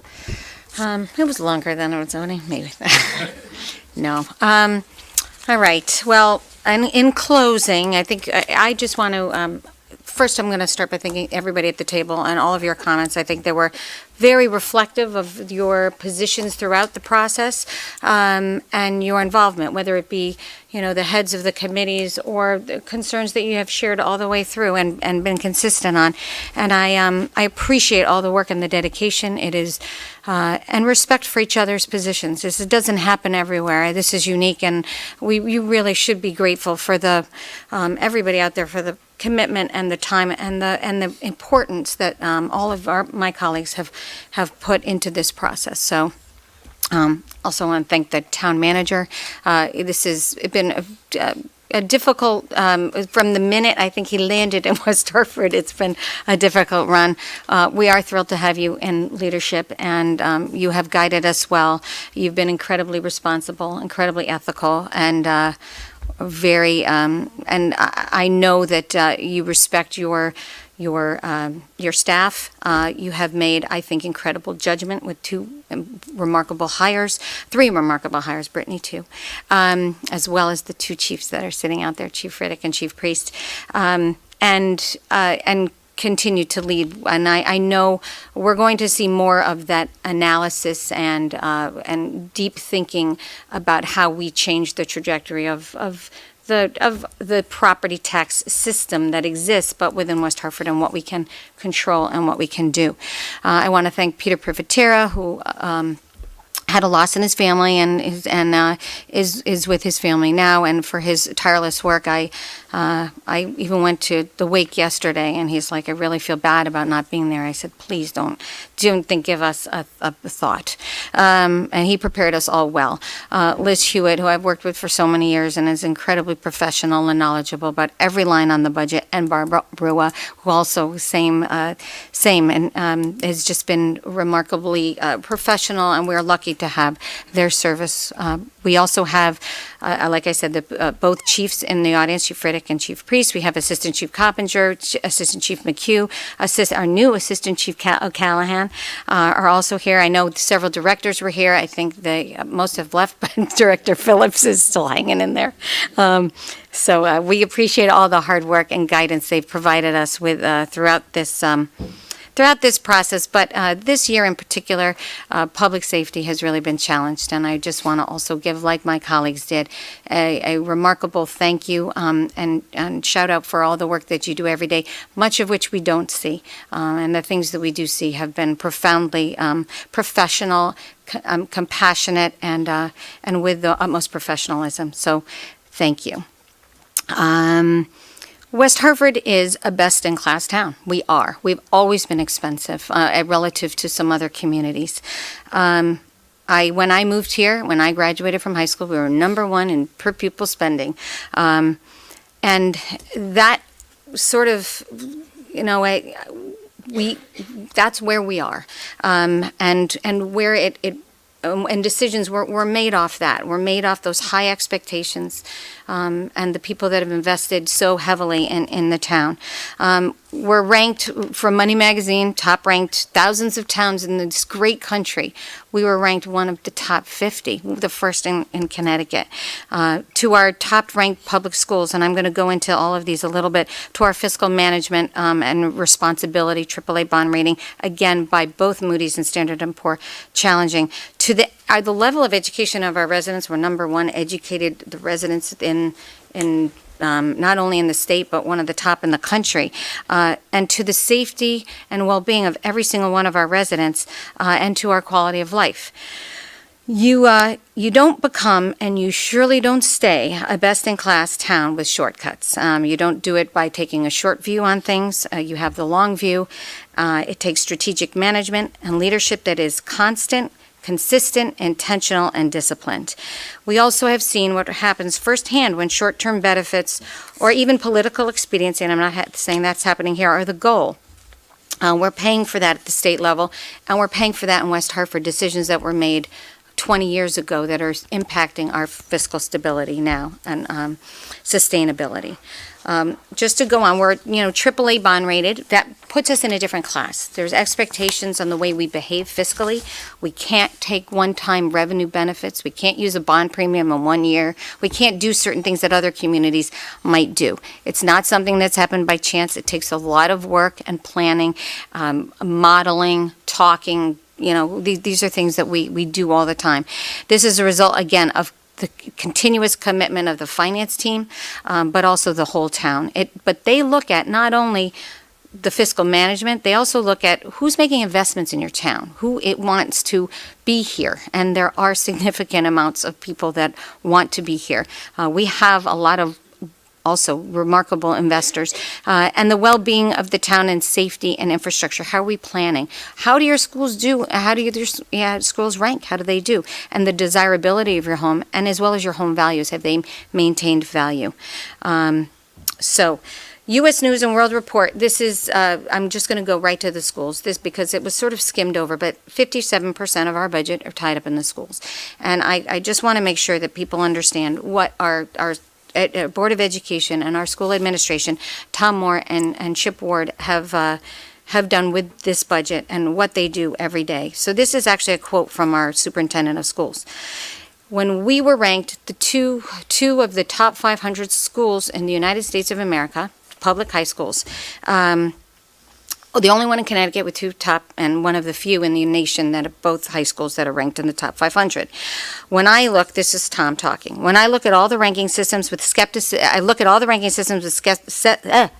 It was longer than our zoning, maybe. No. All right. Well, in closing, I think I just want to, first I'm going to start by thanking everybody at the table and all of your comments. I think they were very reflective of your positions throughout the process and your involvement, whether it be, the heads of the committees or the concerns that you have shared all the way through and been consistent on. And I appreciate all the work and the dedication. It is, and respect for each other's positions. This doesn't happen everywhere. This is unique, and you really should be grateful for the everybody out there for the commitment and the time and the importance that all of my colleagues have put into this process. So also want to thank the town manager. This has been a difficult, from the minute I think he landed in West Hartford, it's been a difficult run. We are thrilled to have you in leadership, and you have guided us well. You've been incredibly responsible, incredibly ethical, and very, and I know that you respect your staff. You have made, I think, incredible judgment with three remarkable hires, Brittany too, as well as the two chiefs that are sitting out there, Chief Riddick and Chief Priest, and continue to lead. And I know we're going to see more of that analysis and deep thinking about how we change the trajectory of the property tax system that exists, but within West Hartford, and what we can control and what we can do. I want to thank Peter Privatera, who had a loss in his family and is with his family now, and for his tireless work. I even went to the wake yesterday, and he's like, I really feel bad about not being there. I said, please don't think, give us a thought. And he prepared us all well. Liz Hewitt, who I've worked with for so many years and is incredibly professional and knowledgeable about every line on the budget, and Barbara Brua, who also same, and has just been remarkably professional, and we're lucky to have their service. We also have, like I said, both chiefs in the audience, Chief Riddick and Chief Priest. We have Assistant Chief Coppinger, Assistant Chief McHugh, our new Assistant Chief O'Callahan are also here. I know several directors were here. I think most have left, but Director Phillips is still hanging in there. So we appreciate all the hard work and guidance they've provided us with throughout throughout this process, but this year in particular, public safety has really been challenged, and I just want to also give, like my colleagues did, a remarkable thank you and shout out for all the work that you do every day, much of which we don't see, and the things that we do see have been profoundly professional, compassionate, and with the utmost professionalism. So, thank you. West Hartford is a best-in-class town. We are. We've always been expensive relative to some other communities. When I moved here, when I graduated from high school, we were #1 in per pupil spending, and that sort of, that's where we are, and where it and decisions were made off that. We're made off those high expectations, and the people that have invested so heavily in the town. We're ranked from Money Magazine, top ranked thousands of towns in this great country. We were ranked one of the top 50, the first in Connecticut. To our top ranked public schools, and I'm going to go into all of these a little bit, to our fiscal management and responsibility, AAA bond rating, again, by both Moody's and Standard & Poor, challenging. To the level of education of our residents, we're #1 educated the residents in not only in the state, but one of the top in the country, and to the safety and well-being of every single one of our residents, and to our quality of life. You don't become, and you surely don't stay, a best-in-class town with shortcuts. You don't do it by taking a short view on things. You have the long view. It takes strategic management and leadership that is constant, consistent, intentional, and disciplined. We also have seen what happens firsthand when short-term benefits or even political expediency, and I'm not saying that's happening here, are the goal. We're paying for that at the state level, and we're paying for that in West Hartford, decisions that were made 20 years ago that are impacting our fiscal stability now and sustainability. Just to go on, we're, AAA bond rated. That puts us in a different class. There's expectations on the way we behave fiscally. We can't take one-time revenue benefits. We can't use a bond premium in 1 year. We can't do certain things that other communities might do. It's not something that's happened by chance. It takes a lot of work and planning, modeling, talking. These are things that we do all the time. This is a result, again, of the continuous commitment of the finance team, but also the whole town. But they look at not only the fiscal management, they also look at who's making investments in your town, who it wants to be here. And there are significant amounts of people that want to be here. We have a lot of also remarkable investors, and the well-being of the town and safety and infrastructure. How are we planning? How do your schools do? How do your schools rank? How do they do? And the desirability of your home, and as well as your home values, have they maintained value? So, U.S. News and World Report, this is, I'm just going to go right to the schools, this because it was sort of skimmed over, but 57% of our budget are tied up in the schools. And I just want to make sure that people understand what our Board of Education and our school administration, Tom Moore and Chip Ward, have done with this budget and what they do every day. So this is actually a quote from our superintendent of schools. When we were ranked the two of the top 500 schools in the United States of America, public high schools, the only one in Connecticut with 2 top, and one of the few in the nation that are both high schools that are ranked in the top 500. When I look, this is Tom talking. When I look at all the ranking systems with skepticism,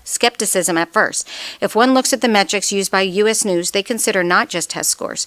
skepticism at first. If one looks at the metrics used by U.S. News, they consider not just test scores,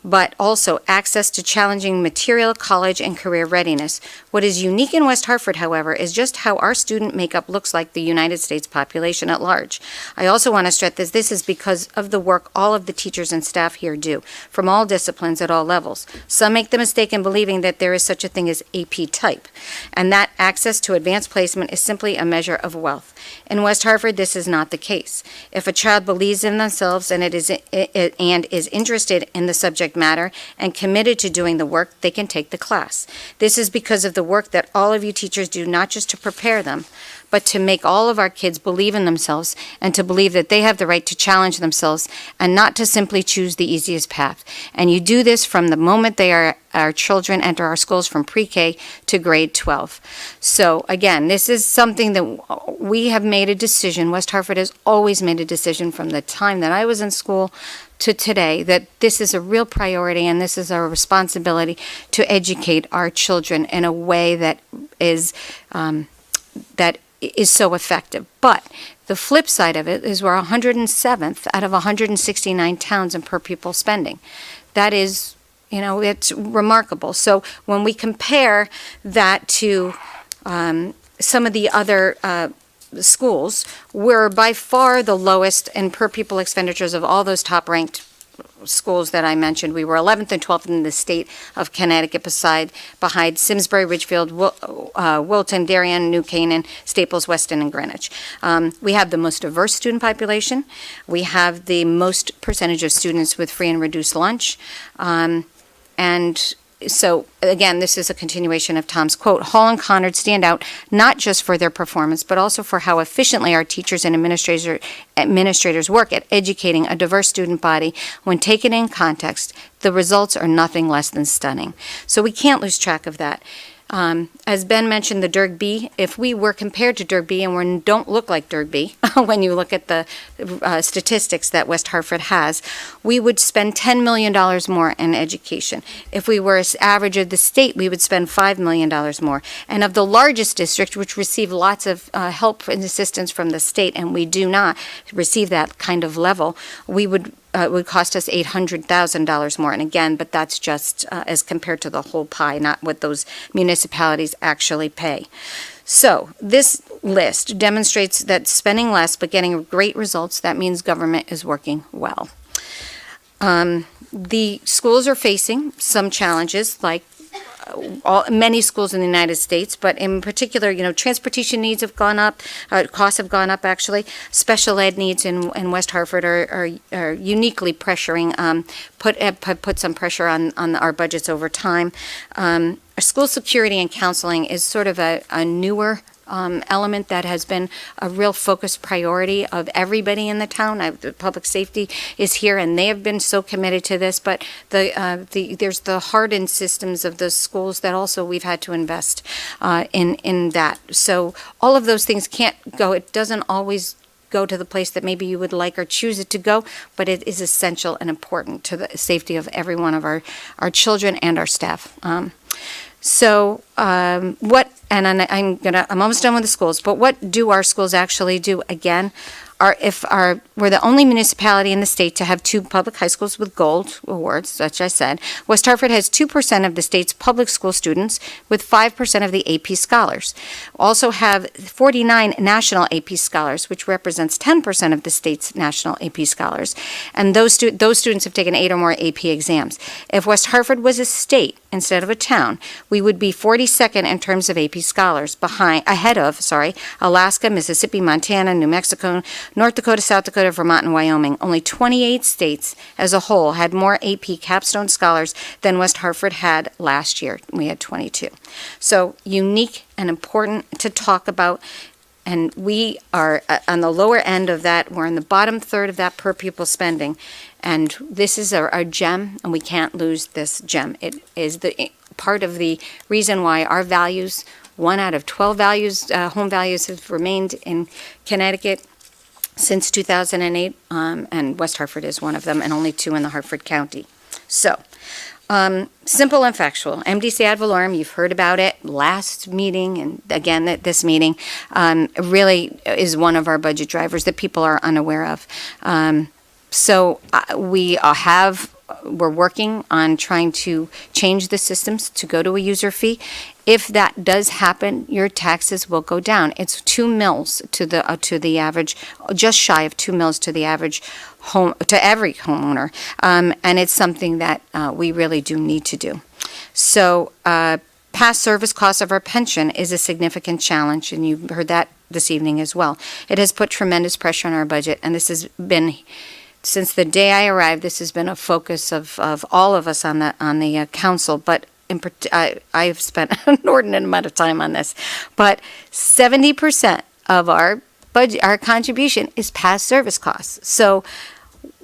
but also access to challenging material, college, and career readiness. What is unique in West Hartford, however, is just how our student makeup looks like the United States population at large. I also want to stress that this is because of the work all of the teachers and staff here do, from all disciplines at all levels. Some make the mistake in believing that there is such a thing as AP type, and that access to advanced placement is simply a measure of wealth. In West Hartford, this is not the case. If a child believes in themselves and is interested in the subject subject matter and committed to doing the work, they can take the class. This is because of the work that all of you teachers do, not just to prepare them, but to make all of our kids believe in themselves and to believe that they have the right to challenge themselves and not to simply choose the easiest path. And you do this from the moment our children enter our schools, from pre-K to grade 12. So again, this is something that we have made a decision. West Hartford has always made a decision from the time that I was in school to today that this is a real priority and this is our responsibility to educate our children in a way that is so effective. But the flip side of it is we're 107th out of 169 towns in per pupil spending. That is, it's remarkable. So when we compare that to some of the other schools, we're by far the lowest in per pupil expenditures of all those top-ranked schools that I mentioned. We were 11th and 12th in the state of Connecticut behind Simsbury, Ridgefield, Wilton, Darien, New Canaan, Staples, Weston, and Greenwich. We have the most diverse student population. We have the most percentage of students with free and reduced lunch. And so, again, this is a continuation of Tom's quote. Hall and Conard stand out not just for their performance, but also for how efficiently our teachers and administrators work at educating a diverse student body. When taken in context, the results are nothing less than stunning. So we can't lose track of that. As Ben mentioned, the Derg B, if we were compared to Derg B and we don't look like Derg B, when you look at the statistics that West Hartford has, we would spend $10 million more in education. If we were average of the state, we would spend $5 million more. And of the largest district, which receive lots of help and assistance from the state, and we do not receive that kind of level, we would it would cost us $800,000 more. And again, but that's just as compared to the whole pie, not what those municipalities actually pay. So this list demonstrates that spending less but getting great results, that means government is working well. The schools are facing some challenges, like many schools in the United States, but in particular, transportation needs have gone up, costs have gone up actually. Special ed needs in West Hartford are uniquely pressuring, put some pressure on our budgets over time. School security and counseling is sort of a newer element that has been a real focus priority of everybody in the town. The public safety is here, and they have been so committed to this. But there's the hardened systems of the schools that also we've had to invest in that. So all of those things can't go. It doesn't always go to the place that maybe you would like or choose it to go, but it is essential and important to the safety of every one of our children and our staff. I'm almost done with the schools, but what do our schools actually do? Again, we're the only municipality in the state to have 2 public high schools with gold awards, such I said. West Hartford has 2% of the state's public school students with 5% of the AP scholars. Also have 49 national AP scholars, which represents 10% of the state's national AP scholars. And those students have taken 8 or more AP exams. If West Hartford was a state instead of a town, we would be 42nd in terms of AP scholars, ahead of Alaska, Mississippi, Montana, New Mexico, North Dakota, South Dakota, Vermont, and Wyoming. Only 28 states as a whole had more AP capstone scholars than West Hartford had last year. We had 22. So unique and important to talk about. And we are on the lower end of that. We're in the bottom third of that per pupil spending. And this is our gem, and we can't lose this gem. It is the part of the reason why our values, 1 out of 12 values, home values, have remained in Connecticut since 2008, and West Hartford is one of them, and only 2 in the Hartford County. So, simple and factual. MDC ad valorem, you've heard about it last meeting, and again at this meeting, really is one of our budget drivers that people are unaware of. We're working on trying to change the systems to go to a user fee. If that does happen, your taxes will go down. It's 2 mils to the average, just shy of 2 mils to the average home, to every homeowner, and it's something that we really do need to do. So, past service costs of our pension is a significant challenge, and you heard that this evening as well. It has put tremendous pressure on our budget, and this has been since the day I arrived, this has been a focus of all of us on the council, but I've spent an inordinate amount of time on this. But 70% of our budget, our contribution is past service costs. So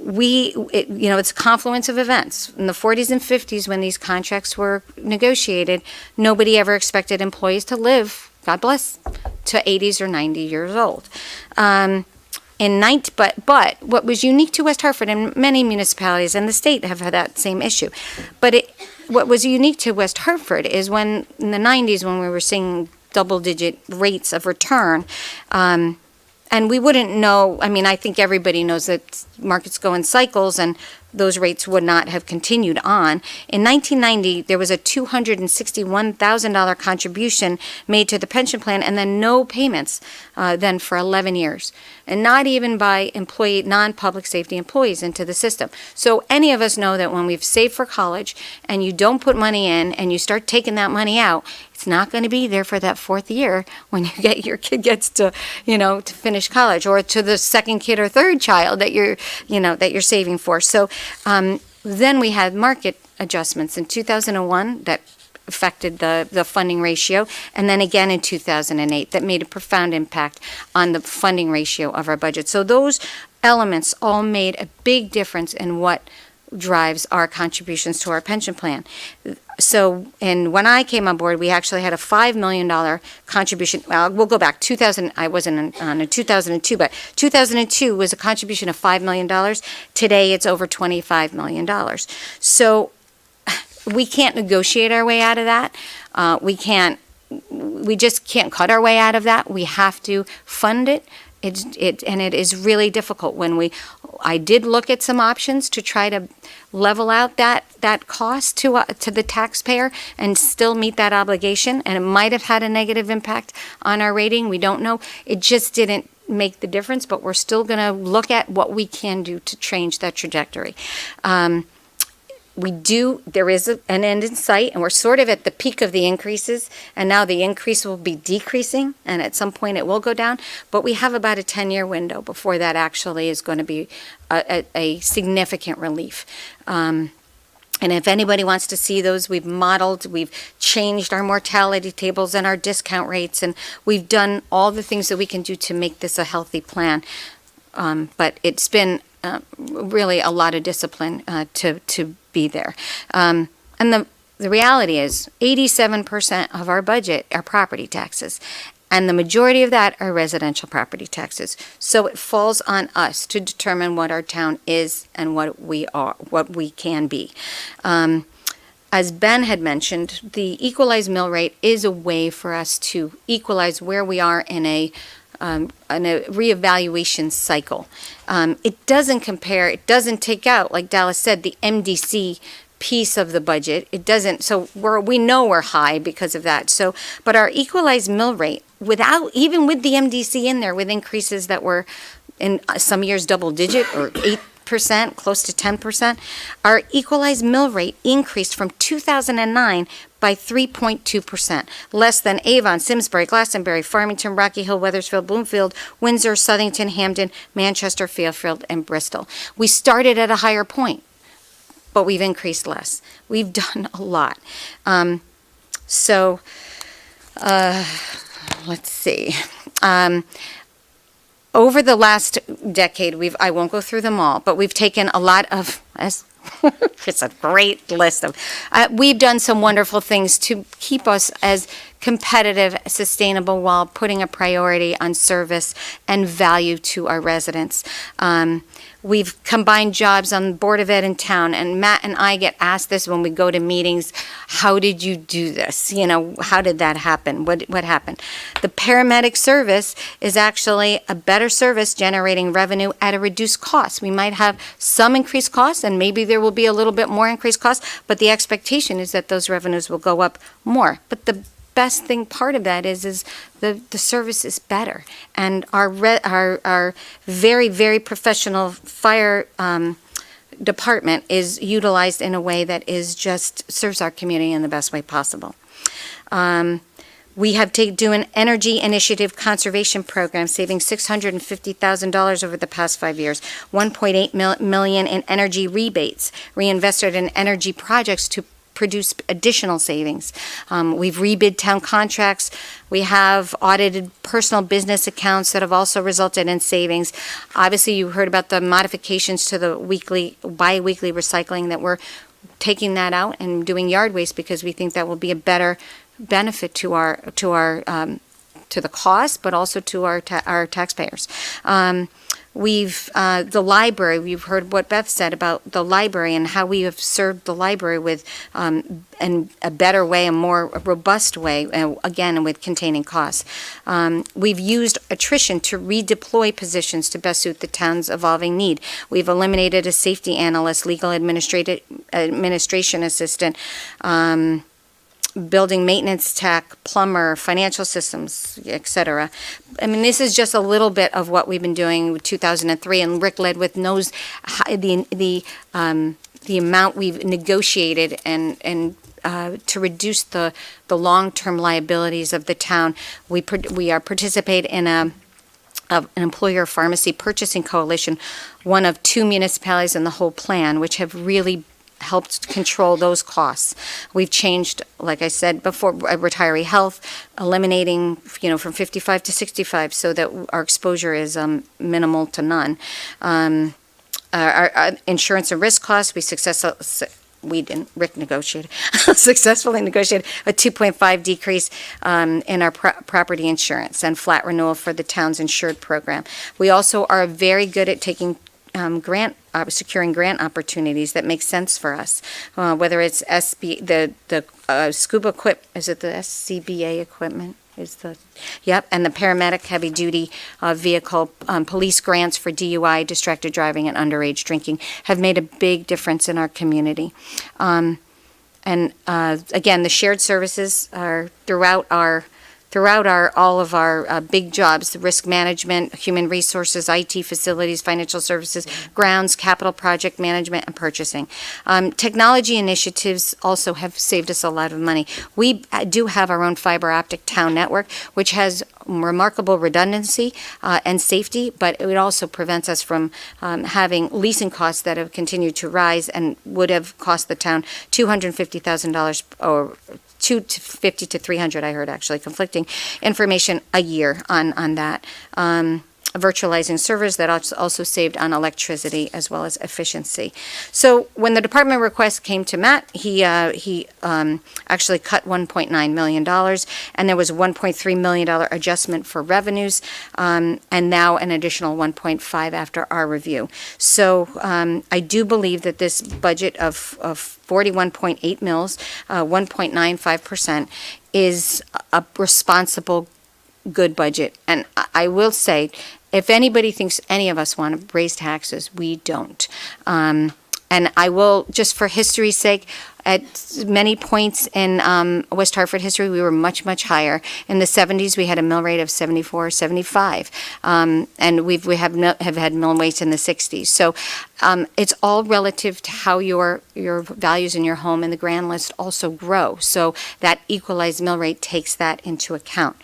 it's a confluence of events. In the 40s and 50s, when these contracts were negotiated, nobody ever expected employees to live, God bless, to 80s or 90 years old. But what was unique to West Hartford, and many municipalities and the state have had that same issue, what was unique to West Hartford is when, in the 90s, when we were seeing double-digit rates of return, and we wouldn't know, I mean, I think everybody knows that markets go in cycles, and those rates would not have continued on. In 1990, there was a $261,000 contribution made to the pension plan, and then no payments then for 11 years, and not even by non-public safety employees into the system. So any of us know that when we've saved for college and you don't put money in and you start taking that money out, it's not going to be there for that fourth year when your kid gets to finish college, or to the second kid or third child that you're saving for. So then we had market adjustments in 2001 that affected the funding ratio, and then again in 2008 that made a profound impact on the funding ratio of our budget. So those elements all made a big difference in what drives our contributions to our pension plan. So, and when I came on board, we actually had a $5 million contribution. Well, we'll go back. 2000, I wasn't on in 2002, but 2002 was a contribution of $5 million. Today, it's over $25 million. So, we can't negotiate our way out of that. We just can't cut our way out of that. We have to fund it. And it is really difficult I did look at some options to try to level out that cost to the taxpayer and still meet that obligation, and it might have had a negative impact on our rating. We don't know. It just didn't make the difference, but we're still going to look at what we can do to change that trajectory. There is an end in sight, and we're sort of at the peak of the increases, and now the increase will be decreasing, and at some point it will go down, but we have about a 10-year window before that actually is going to be a significant relief. And if anybody wants to see those, we've changed our mortality tables and our discount rates, and we've done all the things that we can do to make this a healthy plan. But it's been really a lot of discipline to be there. And the reality is 87% of our budget are property taxes, and the majority of that are residential property taxes. So it falls on us to determine what our town is and what we can be. As Ben had mentioned, the equalized mill rate is a way for us to equalize where we are in a reevaluation cycle. It doesn't take out, like Dallas said, the MDC piece of the budget. It doesn't, so we know we're high because of that. So, but our equalized mill rate, even with the MDC in there, with increases that were in some years double digit or 8%, close to 10%, our equalized mill rate increased from 2009 by 3.2%, less than Avon, Simsbury, Glastonbury, Farmington, Rocky Hill, Wethersfield, Bloomfield, Windsor, Southington, Hamden, Manchester, Fairfield, and Bristol. We started at a higher point, but we've increased less. We've done a lot. Let's see. Over the last decade, I won't go through them all, but we've taken a lot of, it's a great list of, we've done some wonderful things to keep us as competitive, sustainable, while putting a priority on service and value to our residents. We've combined jobs on the Board of Ed in town, and Matt and I get asked this when we go to meetings, how did you do this? How did that happen? What happened? The paramedic service is actually a better service generating revenue at a reduced cost. We might have some increased costs, and maybe there will be a little bit more increased costs, but the expectation is that those revenues will go up more. But the best thing part of that is the service is better, and our very, very professional fire department is utilized in a way that is just serves our community in the best way possible. We have do an energy initiative conservation program, saving $650,000 over the past 5 years, $1.8 million in energy rebates, reinvested in energy projects to produce additional savings. We've rebid town contracts. We have audited personal business accounts that have also resulted in savings. Obviously, you heard about the modifications to the bi-weekly recycling, that we're taking that out and doing yard waste because we think that will be a better benefit to the cost, but also to our taxpayers. The library, we've heard what Beth said about the library and how we have served the library with, in a better way, a more robust way, again, with containing costs. We've used attrition to redeploy positions to best suit the town's evolving need. We've eliminated a safety analyst, legal administration assistant, building maintenance tech, plumber, financial systems, et cetera. I mean, this is just a little bit of what we've been doing with 2003, and Rick Ledwith knows the amount we've negotiated and to reduce the long-term liabilities of the town. We are participate in an employer pharmacy purchasing coalition, one of 2 municipalities in the whole plan, which have really helped control those costs. We've changed, like I said before, retiree health, eliminating, from 55 to 65 so that our exposure is minimal to none. Our insurance and risk costs, Rick negotiated, successfully negotiated a 2.5 decrease in our property insurance and flat renewal for the town's insured program. We also are very good at taking securing grant opportunities that make sense for us, whether it's scuba is it the SCBA equipment? And the paramedic heavy duty vehicle police grants for DUI, distracted driving, and underage drinking have made a big difference in our community. Again, the shared services are throughout all of our big jobs: risk management, human resources, IT facilities, financial services, grounds, capital project management, and purchasing. Technology initiatives also have saved us a lot of money. We do have our own fiber optic town network, which has remarkable redundancy and safety, but it also prevents us from having leasing costs that have continued to rise and would have cost the town $250,000 or $250 to $300, I heard actually conflicting information a year on that. Virtualizing servers that also saved on electricity as well as efficiency. So when the department request came to Matt, he actually cut $1.9 million, and there was a $1.3 million adjustment for revenues, and now an additional 1.5 after our review. So I do believe that this budget of 41.8 mils, 1.95%, is a responsible, good budget. And I will say, if anybody thinks any of us want to raise taxes, we don't. And I will, just for history's sake, at many points in West Hartford history, we were much, much higher. In the 70s, we had a mill rate of 74, 75. And we have had mill rates in the 60s. So it's all relative to how your values in your home and the grand list also grow. So that equalized mill rate takes that into account.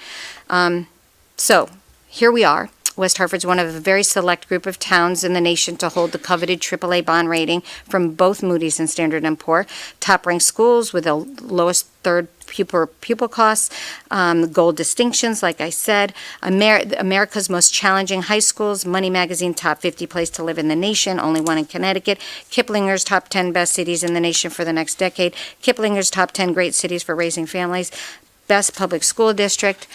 So here we are. West Hartford's one of a very select group of towns in the nation to hold the coveted AAA bond rating from both Moody's and Standard & Poor. Top-ranked schools with the lowest third pupil costs, gold distinctions, like I said, America's most challenging high schools, Money Magazine top 50 place to live in the nation, only one in Connecticut, Kiplinger's top 10 best cities in the nation for the next decade, Kiplinger's top 10 great cities for raising families, best public school district,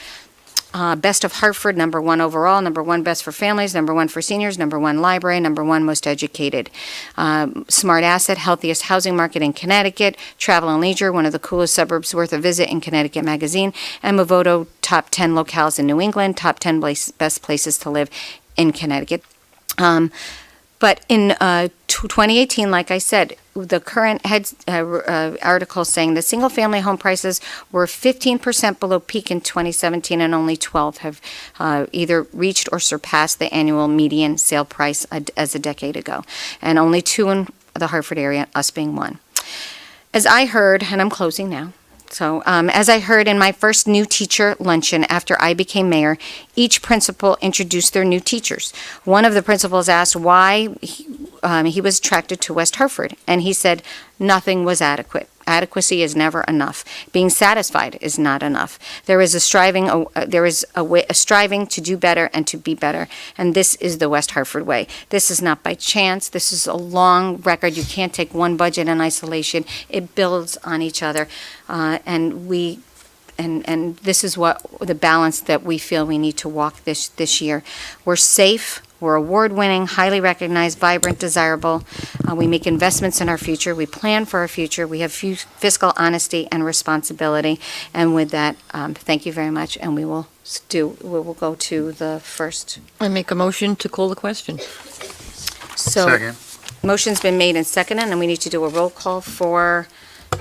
Best of Hartford, #1 overall, #1 best for families, #1 for seniors, #1 library, #1 most educated. Smart Asset, healthiest housing market in Connecticut. Travel and Leisure, one of the coolest suburbs worth a visit in Connecticut Magazine. And Movoto, top 10 locales in New England, top 10 best places to live in Connecticut. But in 2018, like I said, the current article saying the single-family home prices were 15% below peak in 2017, and only 12 have either reached or surpassed the annual median sale price as a decade ago, and only 2 in the Hartford area, us being one. As I heard, and I'm closing now, So, as I heard in my first new teacher luncheon after I became mayor, each principal introduced their new teachers. One of the principals asked why he was attracted to West Hartford, and he said nothing was adequate. Adequacy is never enough. Being satisfied is not enough. There is a striving to do better and to be better, and this is the West Hartford way. This is not by chance. This is a long record. You can't take one budget in isolation. It builds on each other, and this is what the balance that we feel we need to walk this year. We're safe. We're award-winning, highly recognized, vibrant, desirable. We make investments in our future. We plan for our future. We have fiscal honesty and responsibility. And with that, thank you very much. And we will go to the first. I make a motion to call the question. So, Second. motion's been made and seconded, and we need to do a roll call for.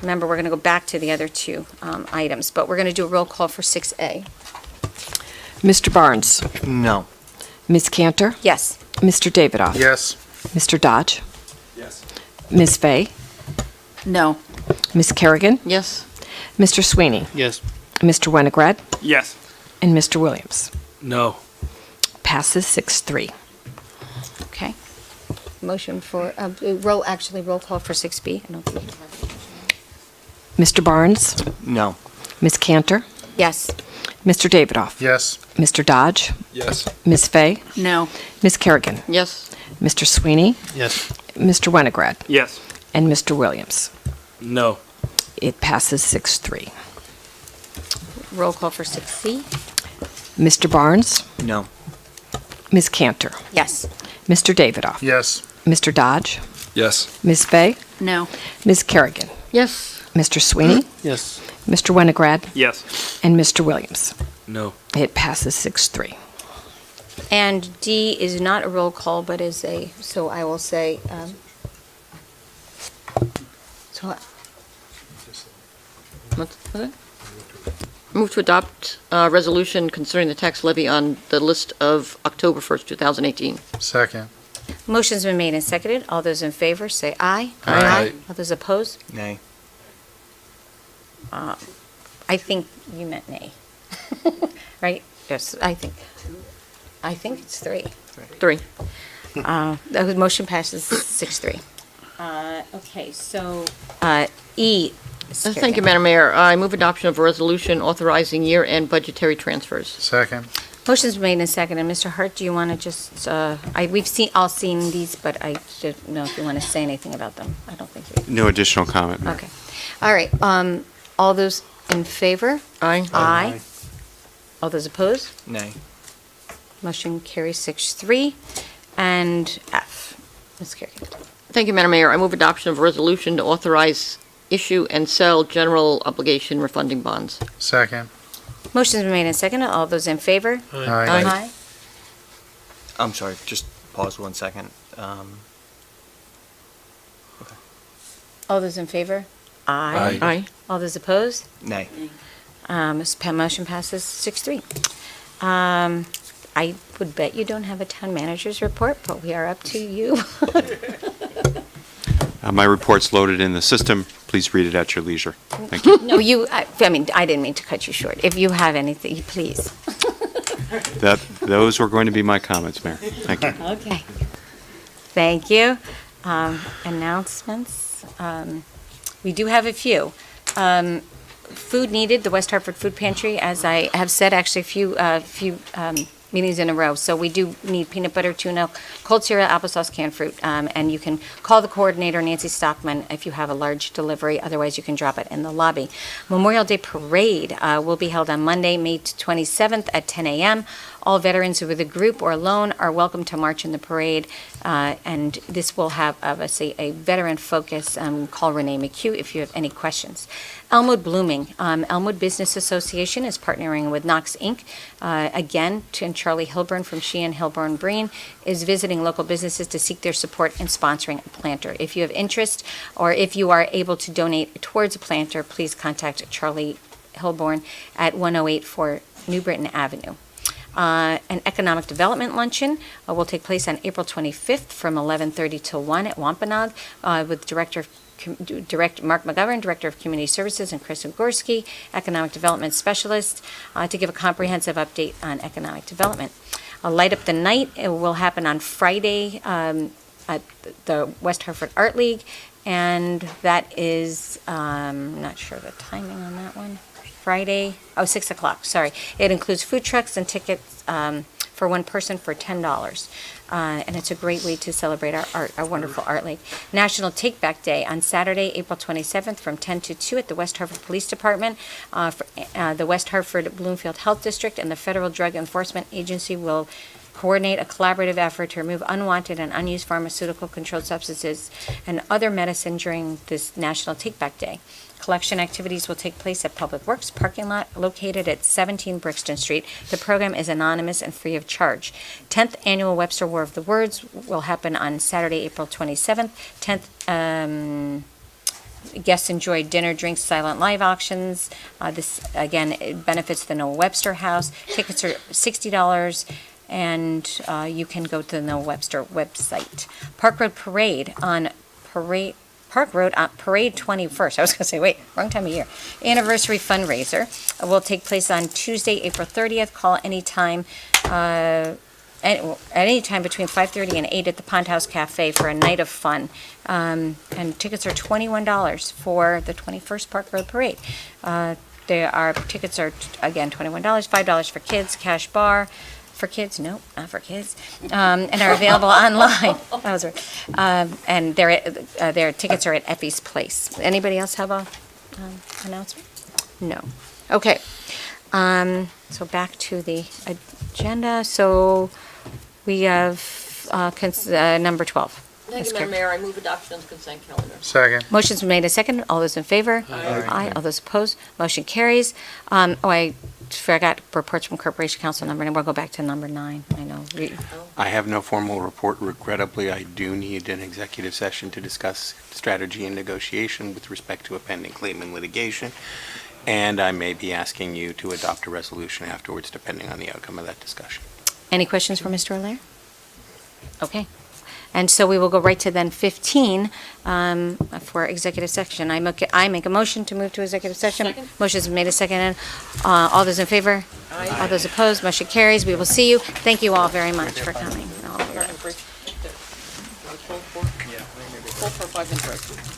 Remember, we're going to go back to the other two items, but we're going to do a roll call for 6A. Mr. Barnes, No. Ms. Cantor, Yes. Mr. Davidoff. Yes. Mr. Dodge, Yes. Ms. Fay, No. Ms. Kerrigan, Yes. Mr. Sweeney, Yes. Mr. Winograd, Yes. and Mr. Williams. No. Passes 6-3. Okay. Motion for, roll call for 6B. I don't think we have. Mr. Barnes, No. Ms. Cantor, Yes. Mr. Davidoff, Yes. Mr. Dodge, Yes. Ms. Fay, No. Ms. Kerrigan, Yes. Mr. Sweeney, Yes. Mr. Winograd, Yes. and Mr. Williams. No. It passes 6-3. Roll call for 6C. Mr. Barnes, No. Ms. Cantor, Yes. Mr. Davidoff, Yes. Mr. Dodge, Yes. Ms. Fay, No. Ms. Kerrigan, Yes. Mr. Sweeney, Yes. Mr. Winograd, Yes. and Mr. Williams. No. It passes 6-3. And D is not a roll call, but is so I will say, so What's that? Move to adopt a resolution concerning the tax levy on the list of October 1st, 2018. Second. motion's been made and seconded. All those in favor, say aye. Aye. All those opposed? Nay. I think you meant nay. Right? Yes, I think it's 3. 3. The motion passes 6-3. Okay, so, E. Thank you, Madam Mayor. I move adoption of a resolution authorizing year-end budgetary transfers. Second. Motion's been made and seconded. Mr. Hart, do you want to just, we've all seen these, but I don't know if you want to say anything about them. I don't think you. No additional comment, Mayor. Okay. All right, all those in favor? Aye. Aye. All those opposed? Nay. Motion carries 6-3. And F. Ms. Kerrigan. Thank you, Madam Mayor. I move adoption of a resolution to authorize issue and sell general obligation refunding bonds. Second. Motion's been made and seconded. All those in favor? Aye. I'm sorry, just pause 1 second. All those in favor? Aye. Aye. All those opposed? Nay. Motion passes 6-3. I would bet you don't have a town manager's report, but we are up to you. My report's loaded in the system. Please read it at your leisure. Thank you. No, I didn't mean to cut you short. If you have anything, please. Those were going to be my comments, Mayor. Thank you. Okay. Thank you. Announcements. We do have a few. Food needed, the West Hartford Food Pantry, as I have said, actually a few meetings in a row. So we do need peanut butter, tuna, cold cereal, applesauce, canned fruit. And you can call the coordinator, Nancy Stockman, if you have a large delivery. Otherwise, you can drop it in the lobby. Memorial Day Parade will be held on Monday, May 27th at 10 a.m. All veterans who are with a group or alone are welcome to march in the parade. And this will have, obviously, a veteran focus. Call Renee McHugh if you have any questions. Elmwood Blooming. Elmwood Business Association is partnering with Knox Inc. Again, and Charlie Hilburn from Sheehan Hilburn Breen is visiting local businesses to seek their support in sponsoring a planter. If you have interest or if you are able to donate towards a planter, please contact Charlie Hilburn at 1084 New Britain Avenue. An economic development luncheon will take place on April 25th from 11:30 to 1 at Wampanoag with Director Director Mark McGovern, Director of Community Services, and Chris Ugorski, Economic Development Specialist, to give a comprehensive update on economic development. Light Up the Night, it will happen on Friday at the West Hartford Art League, and that is, not sure the timing on that one. Friday, 6 o'clock, sorry. It includes food trucks and tickets for one person for $10. And it's a great way to celebrate our art, our wonderful art league. National Take Back Day on Saturday, April 27th from 10 to 2 at the West Hartford Police Department. The West Hartford Bloomfield Health District and the Federal Drug Enforcement Agency will coordinate a collaborative effort to remove unwanted and unused pharmaceutical controlled substances and other medicine during this National Take Back Day. Collection activities will take place at Public Works parking lot located at 17 Brixton Street. The program is anonymous and free of charge. 10th Annual Webster War of the Words will happen on Saturday, April 27th. 10th guests enjoy dinner, drinks, silent live auctions. This, again, it benefits the Noah Webster House. Tickets are $60. And you can go to the Noah Webster website. Park Road Parade on Parade 21st. I was going to say, wait, wrong time of year. Anniversary fundraiser will take place on Tuesday, April 30th. Call anytime, at any time between 5:30 and 8 at the Pond House Cafe for a night of fun. And tickets are $21 for the 21st Park Road Parade. Tickets are, again, $21, $5 for kids, cash bar. For kids, no, not for kids, and are available online. That was right. And their tickets are at Effie's Place. Anybody else have a announcement? No. Okay. So back to the agenda. So we have number 12. Thank you, Madam Mayor. I move adoption of the consent calendar. Second. Motion's been made a second. All those in favor? Aye. All those opposed? Motion carries. I forgot reports from Corporation Council number 9. We'll go back to number 9. I know. I have no formal report. Regrettably, I do need an executive session to discuss strategy and negotiation with respect to a pending claim in litigation. And I may be asking you to adopt a resolution afterwards, depending on the outcome of that discussion. Any questions for Mr. Allaire? Okay. And so we will go right to then 15 for executive session. I make a motion to move to executive session. Second. Motion's been made a second. And all those in favor? Aye. All those opposed? Motion carries. We will see you. Thank you all very much for coming. All of your- Full for 5 minutes.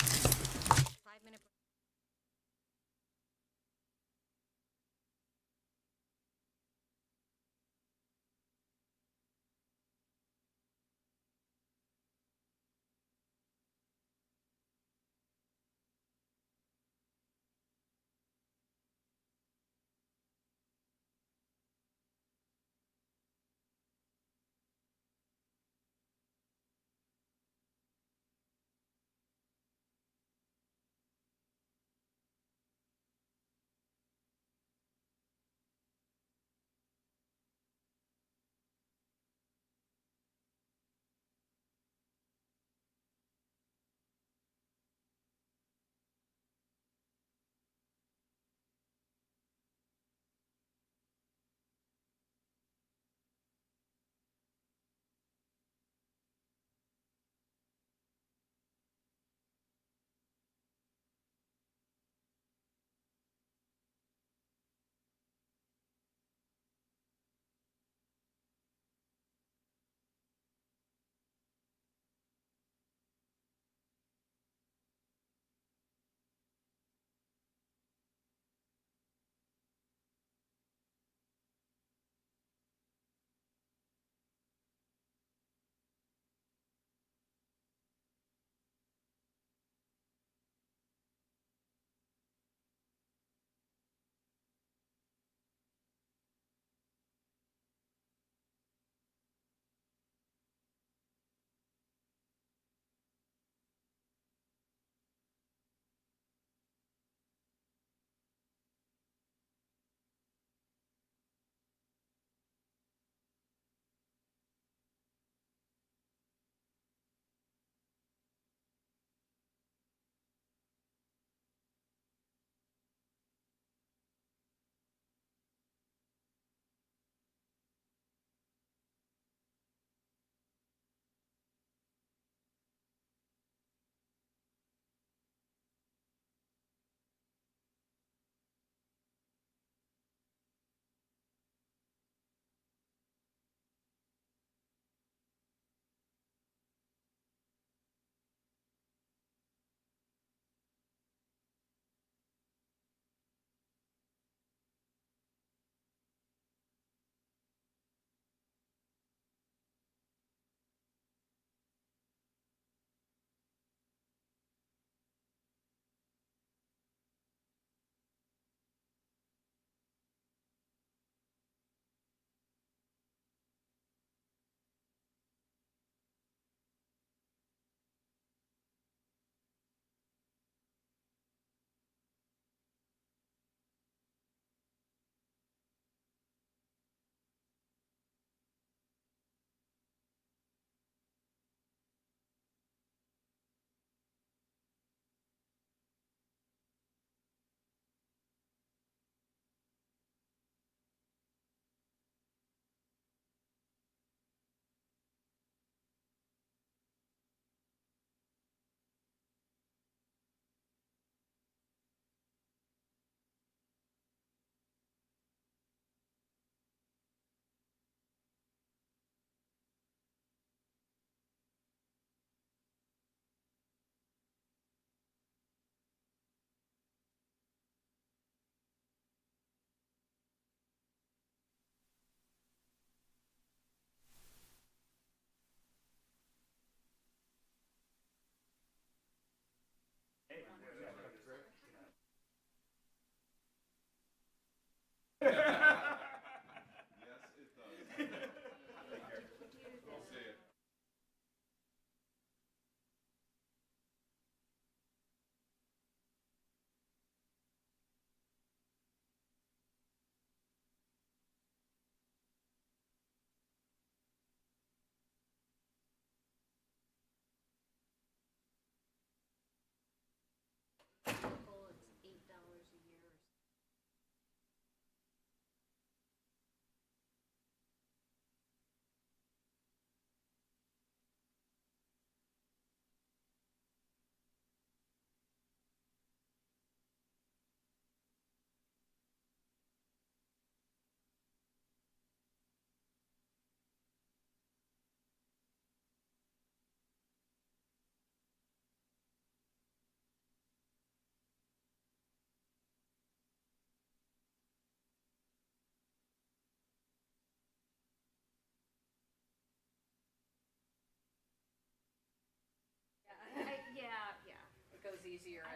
year.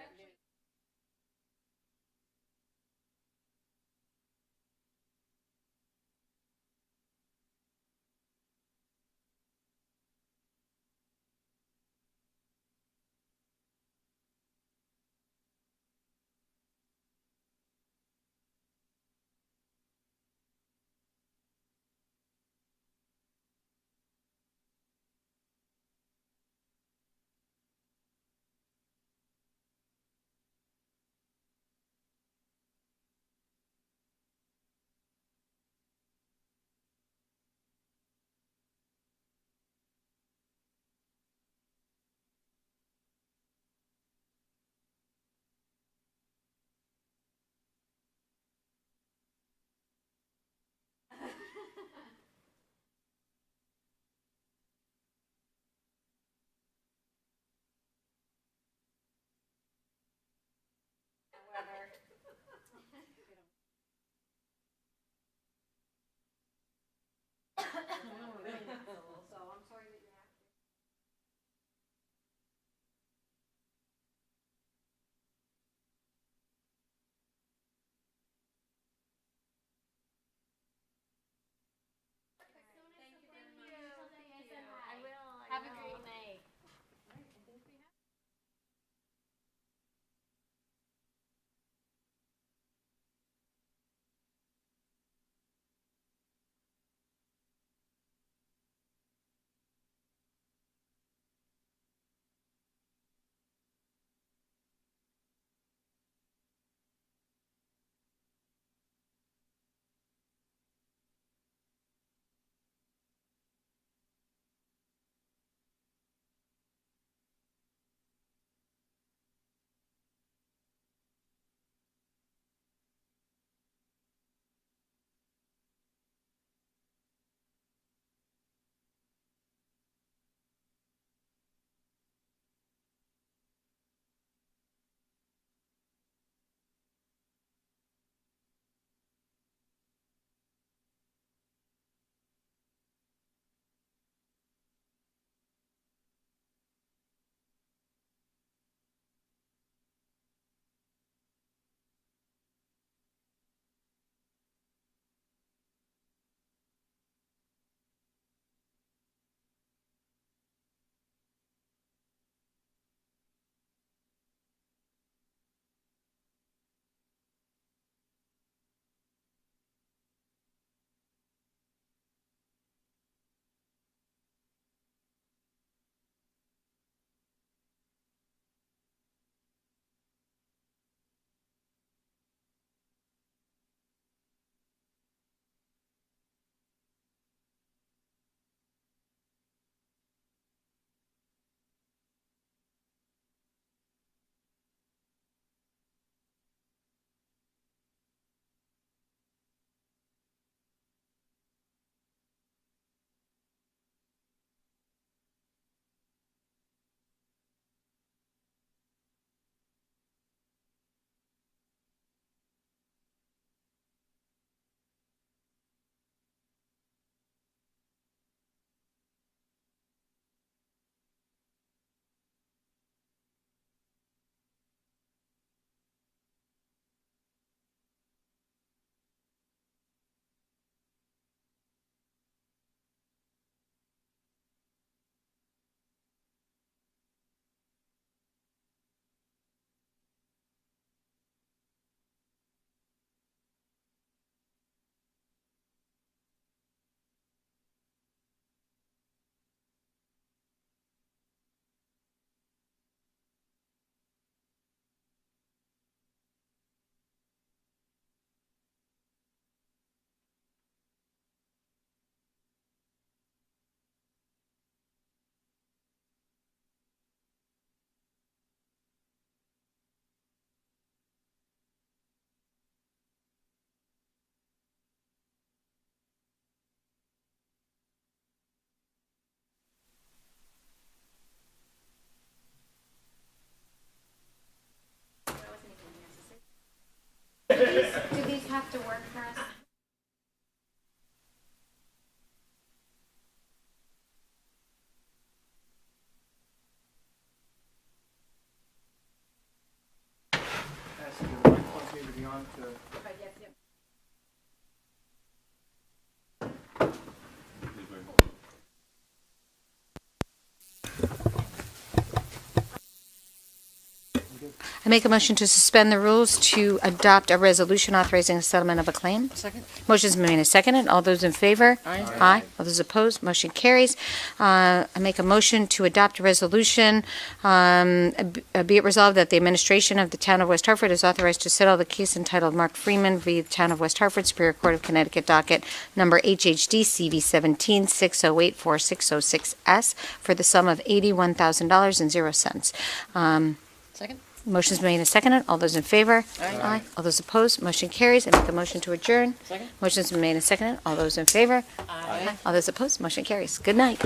on to? I make a motion to suspend the rules to adopt a resolution authorizing a settlement of a claim. Second. Motion's been made and seconded. All those in favor? Aye. All those opposed? Motion carries. I make a motion to adopt a resolution. Be it resolved that the administration of the town of West Hartford is authorized to settle the case entitled Mark Freeman v. Town of West Hartford Superior Court of Connecticut docket number HHD CV 17-608-4606S for the sum of $81,000.00. Second. Motion's made and seconded. All those in favor? Aye. All those opposed? Motion carries. I make a motion to adjourn. Second. Motion's been made and seconded. All those in favor? Aye. All those opposed? Motion carries. Good night.